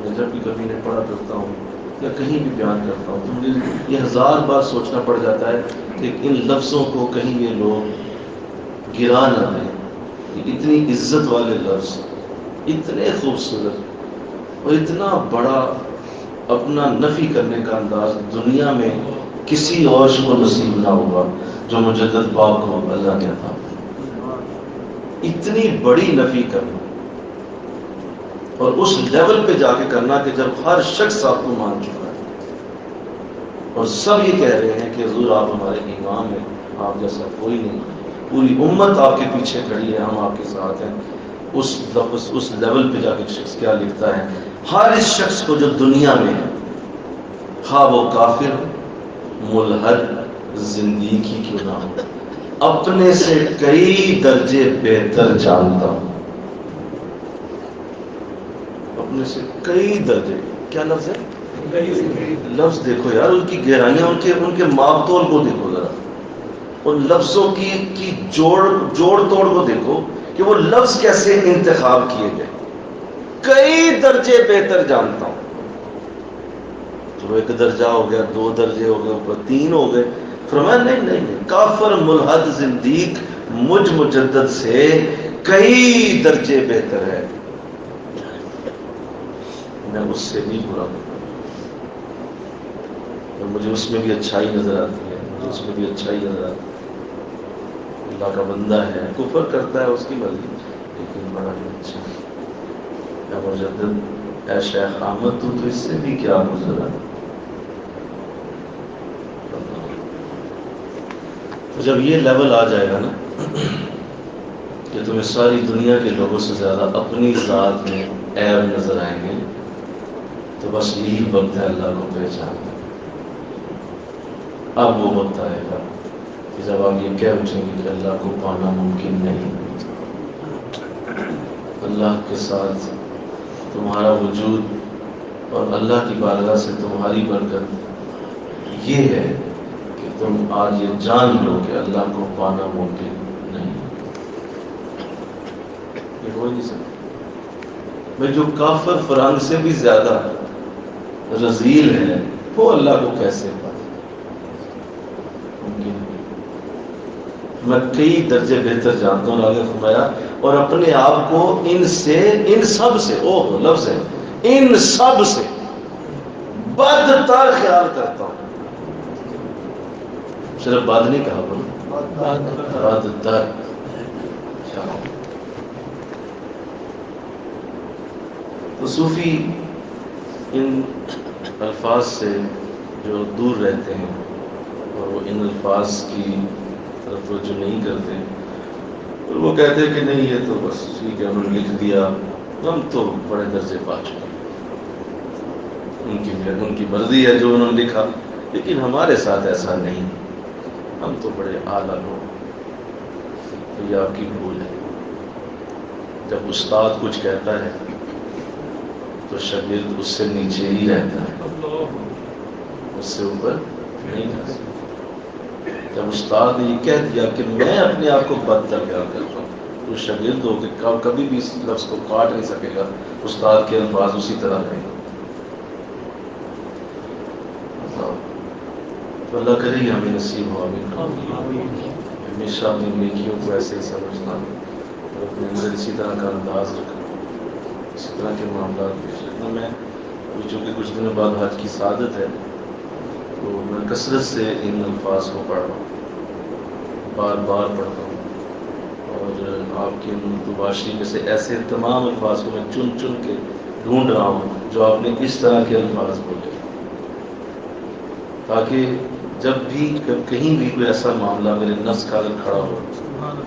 میں جب بھی کبھی نے پڑھا کرتا ہوں یا کہیں بھی بیان کرتا ہوں تو مجھے یہ 1000 بار سوچنا پڑ جاتا ہے کہ ان لفظوں کو کہیں یہ لوگ گرا نہ دیں۔ اتنی عزت والے لفظ، اتنے خوبصورت اور اتنا بڑا اپنا نفی کرنے کا انداز دنیا میں کسی اور کو نصیب نہ ہوگا جو مجدد پاک کو اللہ نے عطا کی۔ اتنی بڑی نفی کرنا اور اس لیول پہ جا کے کرنا کہ جب ہر شخص آپ کو مان چکا ہے اور سب یہ کہہ رہے ہیں کہ حضور آپ ہمارے امام ہیں، آپ جیسا کوئی نہیں، پوری امت آپ کے پیچھے کھڑی ہے، ہم آپ کے ساتھ ہیں۔ اس لیول پہ جا کے شخص کیا لکھتا ہے؟ ہر اس شخص کو جو دنیا میں ہے، ہاں وہ کافر، ملحد، زندگی کیوں نہ ہو، اپنے سے کئی درجے بہتر جانتا ہوں۔ اپنے سے کئی درجے، کیا لفظ ہے؟ لفظ دیکھو یار، ان کی گہرائیاں، ان کے ماپ تول کو دیکھو ذرا، ان لفظوں کی جوڑ توڑ کو دیکھو کہ وہ لفظ کیسے انتخاب کیے گئے۔ کئی درجے بہتر جانتا ہوں۔ تو 1 درجہ ہو گیا، 2 درجے ہو گئے، اوپر 3 ہو گئے۔ فرمایا نہیں، کافر، ملحد، زندیق مجھ مجدد سے کئی درجے بہتر ہے، میں اس سے بھی برا ہوں، مجھے اس میں بھی اچھائی نظر آتی ہے، مجھے اس میں بھی اچھائی نظر آتی ہے۔ اللہ کا بندہ ہے، کفر کرتا ہے، اس کی مرضی، لیکن بڑا ہی اچھا ہے۔ اے مجدد، اے شیخ احمد، تو اس سے بھی کیا گزرا۔ جب یہ لیول آ جائے گا نا کہ تمہیں ساری دنیا کے لوگوں سے زیادہ اپنی ذات میں عیب نظر آئیں گے، تو بس یہی وقت ہے اللہ کو پہچاننا۔ اب وہ وقت آئے گا کہ جب آپ یہ کہہ اٹھیں گے کہ اللہ کو پانا ممکن نہیں، اللہ کے ساتھ تمہارا وجود اور اللہ کی بارگاہ سے تمہاری برکت یہ ہے کہ تم آج یہ جان لو کہ اللہ کو پانا ممکن نہیں، یہ ہو نہیں سکتا۔ میں جو کافر فرنگ سے بھی زیادہ رذیل ہے وہ اللہ کو کیسے پائے؟ میں کئی درجے بہتر جانتا ہوں، آگے فرمایا، اور اپنے آپ کو ان سب سے، لفظ ہے، ان سب سے بدتر خیال کرتا ہوں۔ صرف بد نہیں کہا، بولو بدتر۔ تو صوفی ان الفاظ سے جو دور رہتے ہیں اور وہ ان الفاظ کی طرف رجوع نہیں کرتے، اور وہ کہتے ہیں کہ نہیں یہ تو بس ٹھیک ہے، انہوں نے لکھ دیا، ہم تو بڑے درجے پا چکے، ان کی مرضی ہے جو انہوں نے لکھا، لیکن ہمارے ساتھ ایسا نہیں، ہم تو بڑے اعلیٰ لوگ۔ تو یہ آپ کی بھول ہے۔ جب استاد کچھ کہتا ہے تو شاگرد اس سے نیچے ہی رہتا ہے، اس سے اوپر نہیں جا سکتا۔ جب استاد نے یہ کہہ دیا کہ میں اپنے آپ کو بدتر بیان کرتا ہوں، تو شاگرد ہو کہ کبھی بھی اس لفظ کو کاٹ نہیں سکے گا، استاد کے الفاظ اسی طرح رہیں گے۔ تو اللہ کرے گی ہمیں نصیب ہو، ہمیشہ اپنی نیکیوں کو ایسے ہی سمجھنا اور اپنے اندر اسی طرح کا انداز رکھنا، اسی طرح کے معاملات پیش رکھنا۔ میں چونکہ کچھ دنوں بعد حج کی سعادت ہے، تو میں کثرت سے ان الفاظ کو پڑھ رہا ہوں، بار بار پڑھتا ہوں، اور آپ کے متباشری میں سے ایسے تمام الفاظ کو میں چن چن کے ڈھونڈ رہا ہوں جو آپ نے اس طرح کے الفاظ بولے، تاکہ جب بھی کہیں بھی کوئی ایسا معاملہ میرے نفس کا اگر کھڑا ہو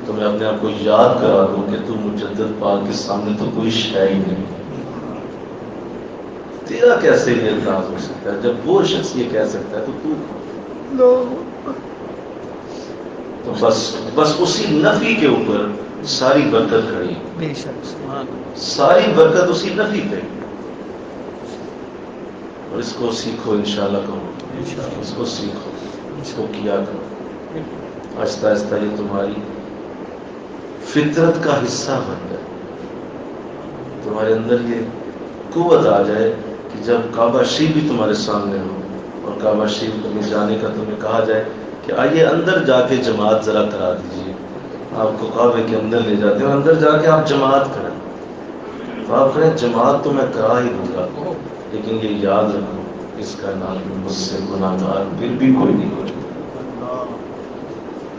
تو میں اپنے آپ کو یاد کرا دوں کہ تو مجدد پاک کے سامنے تو کوئی شے ہی نہیں، تیرا کیسے یہ انداز ہو سکتا ہے؟ جب وہ شخص یہ کہہ سکتا ہے تو بس اسی نفی کے اوپر ساری برکت کھڑی، بے شک، ساری برکت اسی نفی پہ. اور اس کو سیکھو انشاءاللہ کرو، اس کو سیکھو، اس کو کیا کرو. آہستہ آہستہ یہ تمہاری فطرت کا حصہ بن جائے، تمہارے اندر یہ قوت آ جائے کہ جب کعبہ شریف بھی تمہارے سامنے ہو اور کعبہ شریف میں جانے کا تمہیں کہا جائے کہ آئیے اندر جا کے جماعت ذرا کرا دیجیے، آپ کو کعبے کے اندر لے جاتے ہیں، اندر جا کے آپ جماعت کریں، تو آپ کہیں جماعت تو میں کرا ہی دوں گا، لیکن یہ یاد رکھو اس کا نام مجھ سے گناہ گار پھر بھی کوئی نہیں ہو.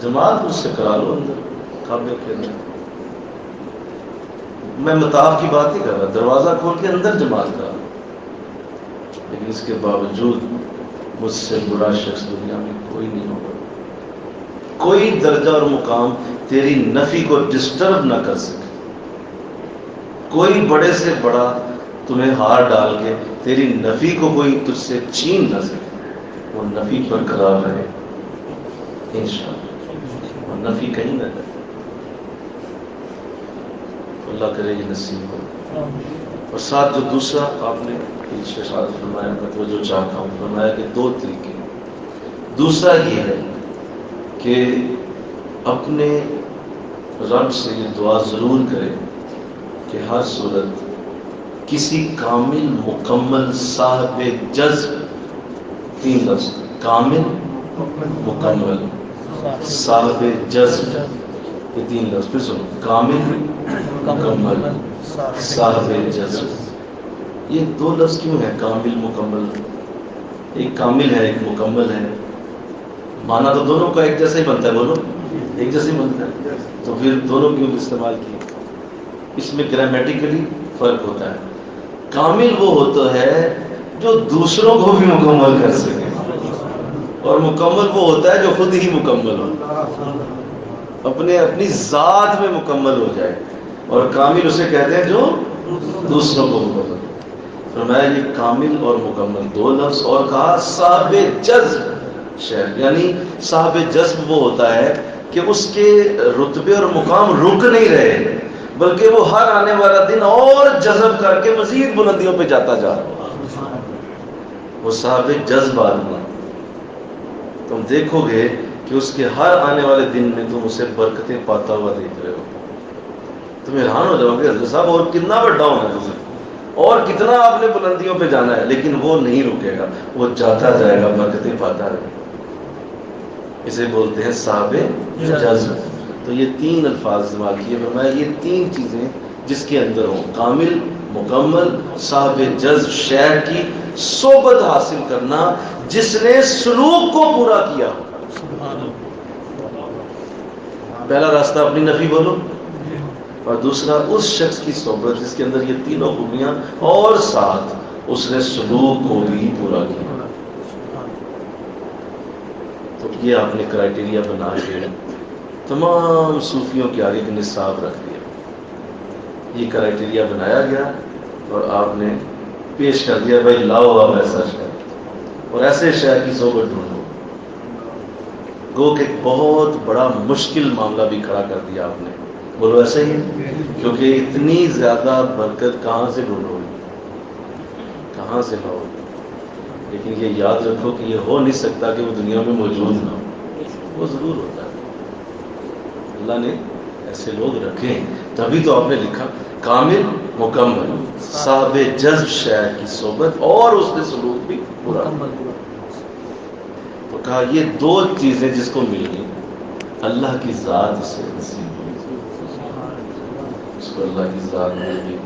جماعت مجھ سے کرا لو اندر کعبے کے اندر. میں مطاف کی بات نہیں کر رہا، دروازہ کھول کے اندر جماعت کرا، لیکن اس کے باوجود مجھ سے برا شخص دنیا میں کوئی نہیں ہوگا. کوئی درجہ اور مقام تیری نفی کو ڈسٹرب نہ کر سکے، کوئی بڑے سے بڑا تمہیں ہار ڈال کے تیری نفی کو کوئی تجھ سے چھین نہ سکے. وہ نفی پر قرار رہے انشاءاللہ، وہ نفی کہیں نہ جائے. اللہ کرے یہ نصیب ہو. اور ساتھ جو دوسرا آپ نے پیچھے ساتھ فرمایا، میں تو جو چاہتا ہوں فرمایا کہ دو طریقے. دوسرا یہ ہے کہ اپنے رب سے یہ دعا ضرور کرے کہ ہر صورت کسی کامل مکمل صاحب جذب، 3 لفظ کامل مکمل صاحب جذب، یہ 3 لفظ پھر سنو، کامل مکمل صاحب جذب. یہ 2 لفظ کیوں ہے کامل مکمل؟ ایک کامل ہے ایک مکمل ہے، معنی تو دونوں کا ایک جیسا ہی بنتا ہے، بولو ایک جیسا ہی بنتا ہے، تو پھر دونوں کیوں استعمال کیے؟ اس میں گرامیٹیکلی فرق ہوتا ہے. کامل وہ ہوتا ہے جو دوسروں کو بھی مکمل کر سکے، اور مکمل وہ ہوتا ہے جو خود ہی مکمل ہو، اپنی ذات میں مکمل ہو جائے. اور کامل اسے کہتے ہیں جو دوسروں کو مکمل. فرمایا یہ کامل اور مکمل 2 لفظ، اور کہا صاحب جذب شہر، یعنی صاحب جذب وہ ہوتا ہے کہ اس کے رتبے اور مقام رک نہیں رہے، بلکہ وہ ہر آنے والا دن اور جذب کر کے مزید بلندیوں پہ جاتا جا رہا ہے. وہ صاحب جذب آدمی، تم دیکھو گے کہ اس کے ہر آنے والے دن میں تم اسے برکتیں پاتا ہوا دیکھ رہے ہو. تم حیران ہو جاؤ گے حضرت صاحب اور کتنا بڑا ہونا ہے تمہیں، اور کتنا آپ نے بلندیوں پہ جانا ہے، لیکن وہ نہیں رکے گا، وہ جاتا جائے گا، برکتیں پاتا رہے گا. اسے بولتے ہیں صاحب جذب. تو یہ 3 الفاظ استعمال کیے، فرمایا یہ 3 چیزیں جس کے اندر ہوں، کامل مکمل صاحب جذب شہر کی صحبت حاصل کرنا جس نے سلوک کو پورا کیا. پہلا راستہ اپنی نفی بولو، اور دوسرا اس شخص کی صحبت جس کے اندر یہ 3 خوبیاں، اور ساتھ اس نے سلوک کو بھی پورا کیا. تو یہ آپ نے کرائٹیریا بنا کے تمام صوفیوں کے آگے ایک نصاب رکھ دیا. یہ کرائٹیریا بنایا گیا اور آپ نے پیش کر دیا، بھائی لاؤ آپ ایسا شہر، اور ایسے شہر کی صحبت ڈھونڈو. گو کہ بہت بڑا مشکل معاملہ بھی کھڑا کر دیا آپ نے. بولو ایسا ہی ہے، کیونکہ اتنی زیادہ برکت کہاں سے ڈھونڈو گے، کہاں سے لاؤ گے؟ لیکن یہ یاد رکھو کہ یہ ہو نہیں سکتا کہ وہ دنیا میں موجود نہ ہو، وہ ضرور ہوتا ہے. اللہ نے ایسے لوگ رکھے، تبھی تو آپ نے لکھا کامل مکمل صاحب جذب شہر کی صحبت، اور اس نے سلوک بھی پورا. تو کہا یہ 2 چیزیں جس کو مل گئی، اللہ کی ذات سے نصیب ہوئی، اس کو اللہ کی ذات مل گئی.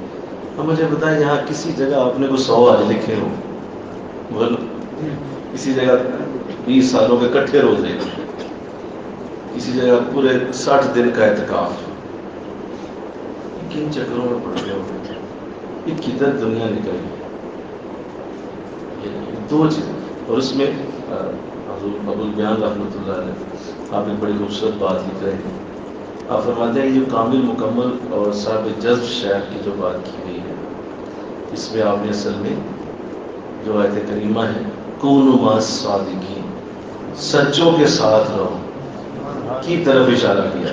اب مجھے بتائیں یہاں کسی جگہ آپ نے کوئی 100 آج لکھے ہو؟ بولو کسی جگہ 20 سالوں کے کٹھے روزے، کسی جگہ پورے 60 دن کا اعتکاف، کن چکروں میں پڑ گئے ہو؟ یہ کدھر دنیا نکل گئی؟ یہ 2 چیزیں. اور اس میں حضور ابو البیان رحمۃ اللہ علیہ آپ ایک بڑی خوبصورت بات لکھ رہے ہیں. آپ فرماتے ہیں یہ کامل مکمل اور صاحب جذب شہر کی جو بات کی گئی ہے، اس میں آپ نے اصل میں جو آیت کریمہ ہے کونوا مع الصادقین، سچوں کے ساتھ رہو کی طرف اشارہ کیا.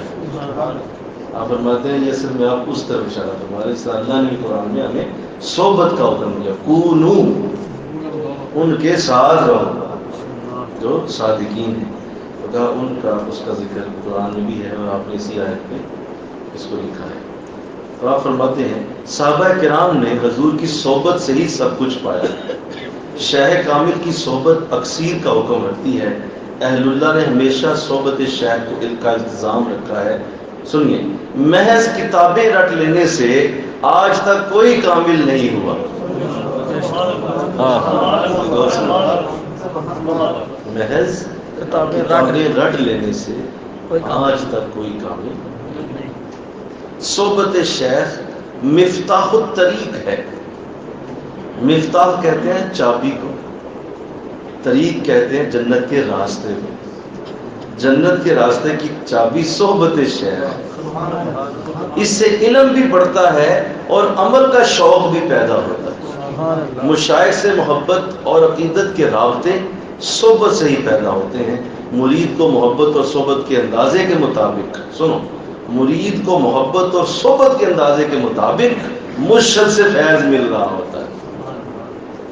آپ فرماتے ہیں یہ صرف میں آپ اس طرف اشارہ فرما رہے ہیں، اللہ نے قرآن میں ہمیں صحبت کا حکم دیا، کونو ان کے ساتھ رہو جو صادقین ہیں، ان کا اس کا ذکر قرآن میں بھی ہے اور آپ نے اسی آیت میں اس کو لکھا ہے۔ اور آپ فرماتے ہیں صحابہ کرام نے حضور کی صحبت سے ہی سب کچھ پایا، شیخ کامل کی صحبت اکثیر کا حکم رکھتی ہے، اہل اللہ نے ہمیشہ صحبت شیخ کو کا التزام رکھا ہے۔ سنیے، محض کتابیں رٹ لینے سے آج تک کوئی کامل نہیں ہوا۔ محض کتابیں رٹ لینے سے آج تک کوئی کامل نہیں۔ صحبت شیخ مفتاح الطریق ہے۔ مفتاح کہتے ہیں چابی کو، طریق کہتے ہیں جنت کے راستے کو۔ جنت کے راستے کی چابی صحبت شیخ، اس سے علم بھی بڑھتا ہے اور عمل کا شوق بھی پیدا ہوتا ہے۔ مشائخ سے محبت اور عقیدت کے رابطے صحبت سے ہی پیدا ہوتے ہیں۔ مرید کو محبت اور صحبت کے اندازے کے مطابق، سنو، مرید کو محبت اور صحبت کے اندازے کے مطابق مرشد سے فیض مل رہا ہوتا ہے۔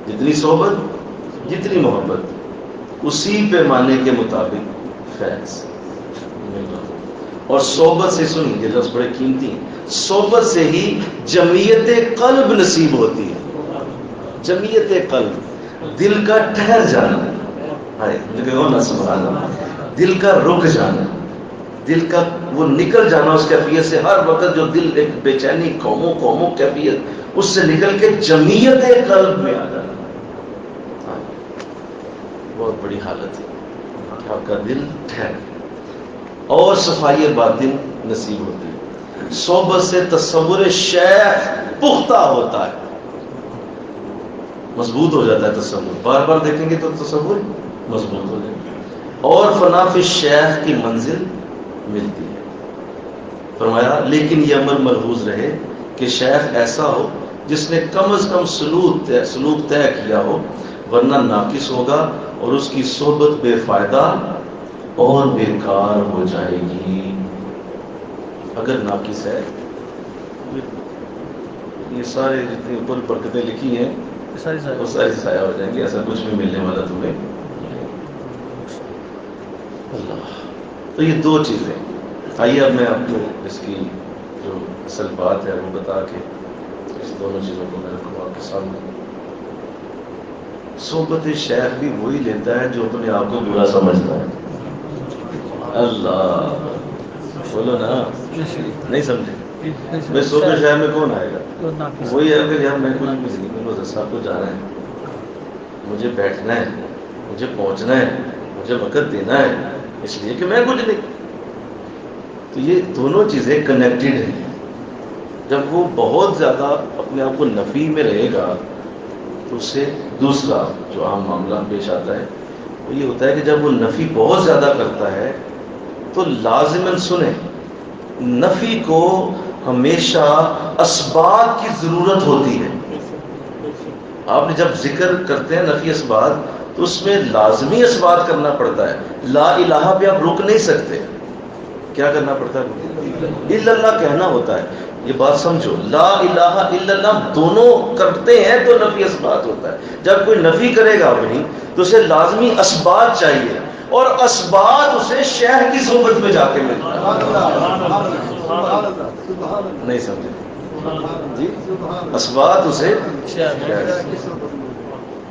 جتنی صحبت جتنی محبت، اسی پیمانے کے مطابق فیض مل رہا۔ اور صحبت سے، سنیں یہ لفظ بڑے قیمتی ہیں، صحبت سے ہی جمعیت قلب نصیب ہوتی ہے۔ جمعیت قلب، دل کا ٹھہر جانا، سبحان اللہ، دل کا رک جانا، دل کا وہ نکل جانا اس کیفیت سے، ہر وقت جو دل ایک بے چینی قوموں کیفیت، اس سے نکل کے جمعیت قلب میں آ جانا، بہت بڑی حالت ہے کہ آپ کا دل ٹھہر اور صفائی باطن نصیب ہوتی ہے۔ صحبت سے تصور شیخ پختہ ہوتا ہے، مضبوط ہو جاتا ہے تصور، بار بار دیکھیں گے تو تصور مضبوط ہو جائے گا، اور فنا فی الشیخ کی منزل ملتی ہے۔ فرمایا لیکن یہ امر ملحوظ رہے کہ شیخ ایسا ہو جس نے کم از کم سلوک طے کیا ہو، ورنہ ناقص ہوگا اور اس کی صحبت بے فائدہ اور بیکار ہو جائے گی۔ اگر ناقص ہے، یہ سارے جتنی اوپر برکتیں لکھی ہیں وہ ساری ضائع ہو جائیں گی، ایسا کچھ بھی ملنے والا تمہیں اللہ۔ تو یہ دو چیزیں، آئیے اب میں آپ کو اس کی جو اصل بات ہے وہ بتا کے اس دونوں چیزوں کو میں رکھوں آپ کے سامنے۔ صحبت شیخ بھی وہی لیتا ہے جو اپنے آپ کو برا سمجھتا ہے۔ اللہ بولو نا، نہیں سمجھے؟ میں صحبت شیخ میں کون آئے گا؟ وہی ہے کہ یار میں کچھ نہیں، میں صاحب کو جانا ہے، مجھے بیٹھنا ہے، مجھے پہنچنا ہے، مجھے وقت دینا ہے، اس لیے کہ میں کچھ نہیں۔ تو یہ دونوں چیزیں کنیکٹڈ ہیں۔ جب وہ بہت زیادہ اپنے آپ کو نفی میں رہے گا تو اس سے دوسرا جو عام معاملہ پیش آتا ہے وہ یہ ہوتا ہے کہ جب وہ نفی بہت زیادہ کرتا ہے تو لازماً سنیں، نفی کو ہمیشہ اسباب کی ضرورت ہوتی ہے۔ آپ نے جب ذکر کرتے ہیں نفی اسباب تو اس میں لازمی اسباب کرنا پڑتا ہے۔ لا الہ پہ آپ رک نہیں سکتے، کیا کرنا پڑتا ہے؟ الا اللہ کہنا ہوتا ہے۔ یہ بات سمجھو، لا الہ الا اللہ دونوں کرتے ہیں تو نفی اسبات ہوتا ہے۔ جب کوئی نفی کرے گا اپنی تو اسے لازمی اسبات چاہیے، اور اسبات اسے شیخ کی صحبت میں جا کے ملتا ہے۔ نہیں سمجھے جی؟ اسبات اسے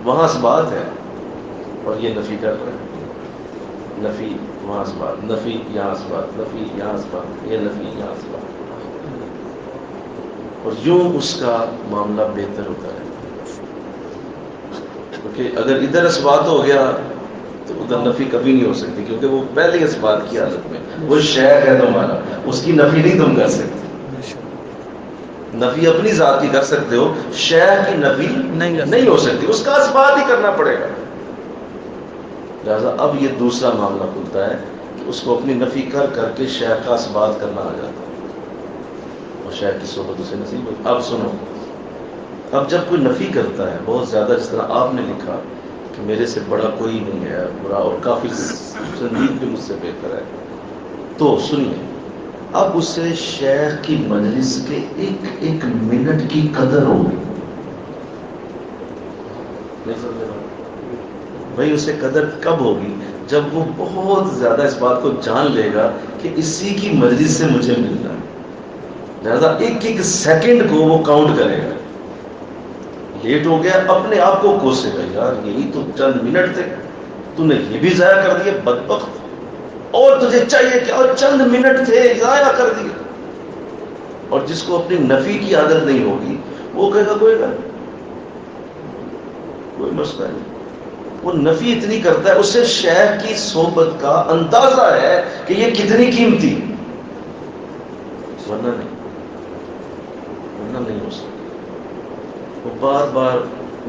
وہاں اسبات ہے اور یہ نفی کر رہا ہے، نفی وہاں اسبات، نفی یہاں اسبات، نفی یہاں اسبات، یہ نفی یہاں اسبات، اور یوں اس کا معاملہ بہتر ہوتا ہے۔ کیونکہ اگر ادھر اسبات ہو گیا تو ادھر نفی کبھی نہیں ہو سکتی، کیونکہ وہ پہلے اسبات کی حالت میں، وہ شیخ ہے تمہارا، اس کی نفی نہیں تم کر سکتے۔ نفی اپنی ذات کی کر سکتے ہو، شیخ کی نفی نہیں ہو سکتی، اس کا اسبات ہی کرنا پڑے گا۔ لہذا اب یہ دوسرا معاملہ کھلتا ہے کہ اس کو اپنی نفی کر کر کے شیخ کا اسبات کرنا آ جاتا ہے اور شیخ کی صحبت اسے نصیب ہوتی۔ اب سنو، اب جب کوئی نفی کرتا ہے بہت زیادہ، جس طرح آپ نے لکھا کہ میرے سے بڑا کوئی نہیں ہے، برا اور کافی زندگی بھی مجھ سے بہتر ہے، تو سنیے، اب اسے شیخ کی مجلس کے ایک ایک منٹ کی قدر ہوگی. بھائی اسے قدر کب ہوگی؟ جب وہ بہت زیادہ اس بات کو جان لے گا کہ اسی کی مجلس سے مجھے ملنا ہے. لہذا ایک ایک سیکنڈ کو وہ کاؤنٹ کرے گا. لیٹ ہو گیا اپنے آپ کو کوسے گا، یار یہی تو چند منٹ تھے، تو نے یہ بھی ضائع کر دیے بدبخت، اور تجھے چاہیے کہ اور چند منٹ تھے ضائع کر دیے. اور جس کو اپنی نفی کی عادت نہیں ہوگی وہ کہے گا کوئی مسئلہ نہیں. وہ نفی اتنی کرتا ہے، اسے شیخ کی صحبت کا اندازہ ہے کہ یہ کتنی قیمتی، ورنہ نہیں ہو سکتا. وہ بار بار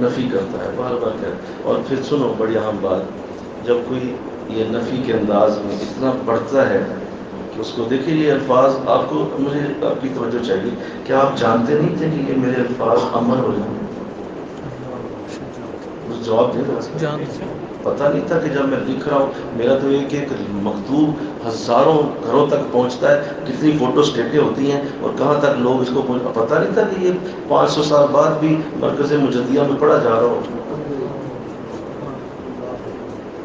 نفی کرتا ہے، بار بار کہتا ہے. اور پھر سنو بڑی اہم بات، جب کوئی یہ نفی کے انداز میں اتنا بڑھتا ہے کہ اس کو دیکھیے یہ الفاظ آپ کو، مجھے آپ کی توجہ چاہیے کہ آپ جانتے نہیں تھے کہ یہ میرے الفاظ امر ہو جائیں. اس جواب دے دو، پتہ نہیں تھا کہ جب میں لکھ رہا ہوں میرا تو ایک ایک مکتوب ہزاروں گھروں تک پہنچتا ہے، کتنی فوٹو اسٹیٹیں ہوتی ہیں اور کہاں تک لوگ اس کو پتہ نہیں تھا کہ یہ 500 سال بعد بھی مرکز مجدیہ میں پڑھا جا رہا ہو.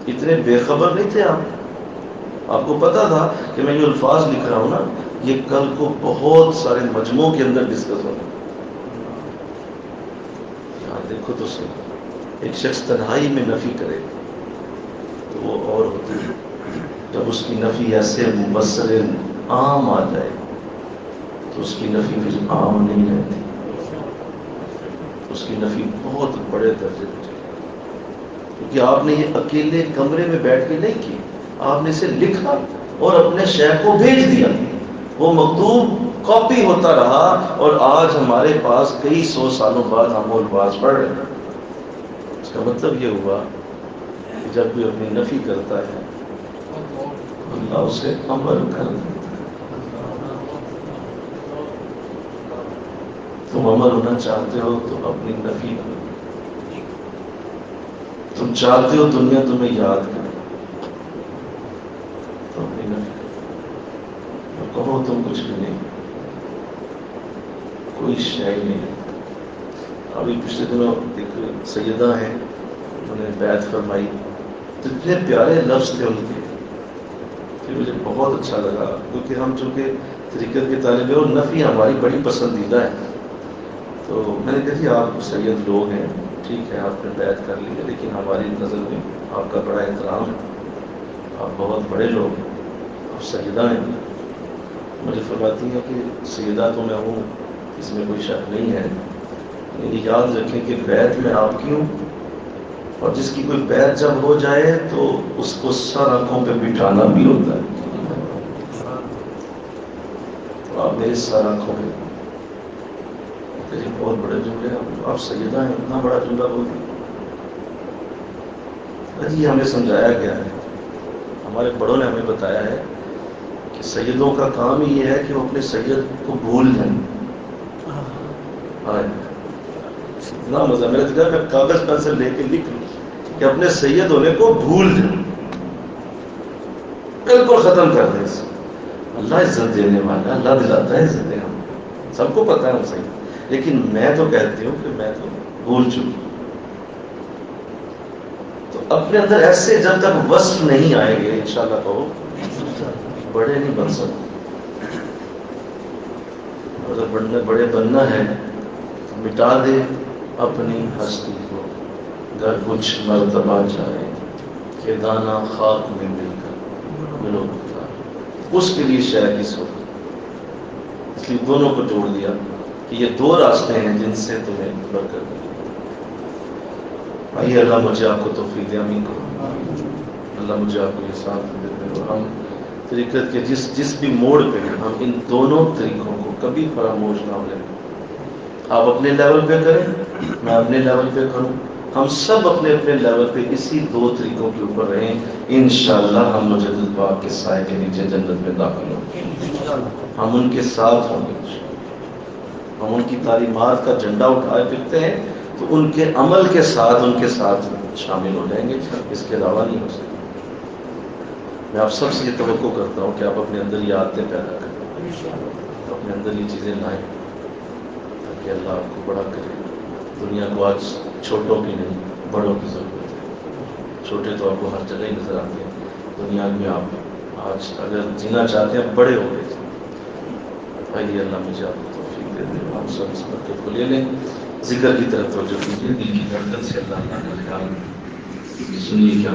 اتنے بے خبر نہیں تھے آپ کو پتا تھا کہ میں جو الفاظ لکھ رہا ہوں نا یہ کل کو بہت سارے مجموعوں کے اندر ڈسکس ہوگا. دیکھو تو صحیح، ایک شخص تنہائی میں نفی کرے تو وہ اور ہوتی ہے. جب اس کی نفی ایسے مبصر عام آ جائے تو اس کی نفی پھر عام نہیں رہتی، اس کی نفی بہت بڑے درجے پہ چلے. کیونکہ آپ نے یہ اکیلے کمرے میں بیٹھ کے نہیں کی، آپ نے اسے لکھا اور اپنے شیخ کو بھیج دیا. وہ مکتوب کاپی ہوتا رہا اور آج ہمارے پاس کئی 100 سالوں بعد ہم وہ الفاظ پڑھ رہے ہیں. اس کا مطلب یہ ہوا کہ جب کوئی اپنی نفی کرتا ہے اللہ اسے امر کر دیتا ہے. تم امر ہونا چاہتے ہو تو اپنی نفی کرو. تم چاہتے ہو دنیا تمہیں یاد کرے تو اپنی نفی کرو. کہو تم کچھ بھی نہیں، کوئی شے نہیں. ابھی پچھلے دنوں ایک سیدہ ہیں، انہوں نے بیعت فرمائی، اتنے پیارے لفظ تھے ان کے کہ مجھے بہت اچھا لگا. کیونکہ ہم چونکہ طریقت کے طالب ہیں اور نفی ہماری بڑی پسندیدہ ہے. تو میں نے کہا کہ آپ سید لوگ ہیں، ٹھیک ہے آپ نے بیعت کر لی ہے، لیکن ہماری نظر میں آپ کا بڑا احترام ہے، آپ بہت بڑے لوگ ہیں، آپ سیدہ ہیں. مجھے فرماتی ہیں کہ سیدہ تو میں ہوں، اس میں کوئی شک نہیں ہے، لیکن یاد رکھیں کہ بیعت میں آپ کی ہوں، اور جس کی کوئی بیعت جب ہو جائے تو اس کو سر آنکھوں پہ بٹھانا بھی ہوتا ہے. تو آپ میرے سر آنکھوں پہ بہت بڑے جملے ہیں، آپ سیدہ ہیں، اتنا بڑا جملہ بولتے. جی ہمیں سمجھایا گیا ہے، ہمارے بڑوں نے ہمیں بتایا ہے کہ سیدوں کا کام ہی یہ ہے کہ وہ اپنے سید کو بھول جائیں. اتنا مزہ میں نے میں کاغذ پینسل لے کے لکھ لوں کہ اپنے سید ہونے کو بھول جائیں، بالکل ختم کر دیں. اللہ عزت دینے والا، اللہ دلاتا ہے عزتیں، ہم سب کو پتہ ہے ہم صحیح، لیکن میں تو کہتی ہوں کہ میں تو بھول چکی. تو اپنے اندر ایسے جب تک وصف نہیں آئیں گے انشاءاللہ کہو بڑے نہیں بن سکتے. اگر بڑے بننا ہے تو مٹا دے اپنی ہستی کو، گر کچھ مرتبہ جائے کہ دانا خاک میں مل کر ملو. اس کے لیے شاید اس وقت اس لیے دونوں کو جوڑ دیا کہ یہ دو راستے ہیں جن سے تمہیں برکت ملے. آئیے اللہ مجھے آپ کو توفیق دے، آمین کرو. اللہ مجھے آپ کو یہ ساتھ دے. اور ہم طریقت کے جس بھی موڑ پہ ہیں ہم ان دونوں طریقوں کو کبھی فراموش نہ ہو لیں. آپ اپنے لیول پہ کریں، میں اپنے لیول پہ کروں، ہم سب اپنے اپنے لیول پہ اسی دو طریقوں کے اوپر رہیں. انشاءاللہ ہم مجدد پاک کے سائے کے نیچے جنت میں داخل ہوں گے. ہم ان کے ساتھ ہوں گے. ہم ان کی تعلیمات کا جھنڈا اٹھائے پھرتے ہیں تو ان کے عمل کے ساتھ ان کے ساتھ شامل ہو جائیں گے. اس کے علاوہ نہیں ہو سکتا. میں آپ سب سے یہ توقع کرتا ہوں کہ آپ اپنے اندر یہ عادتیں پیدا کریں. اپنے اندر یہ چیزیں لائیں تاکہ اللہ آپ کو بڑا کرے. دنیا کو آج چھوٹوں کی نہیں بڑوں کی ضرورت ہے. چھوٹے تو آپ کو ہر جگہ ہی نظر آتے ہیں دنیا میں. آپ آج اگر جینا چاہتے ہیں بڑے ہو گئے. آئیے اللہ مجھے آپ کو توفیق دے دے. آپ سب اس برکت کو لے لیں. ذکر کی طرف توجہ کیجیے. دل کی دھڑکن سے اللہ تعالیٰ کا خیال سنیے کیا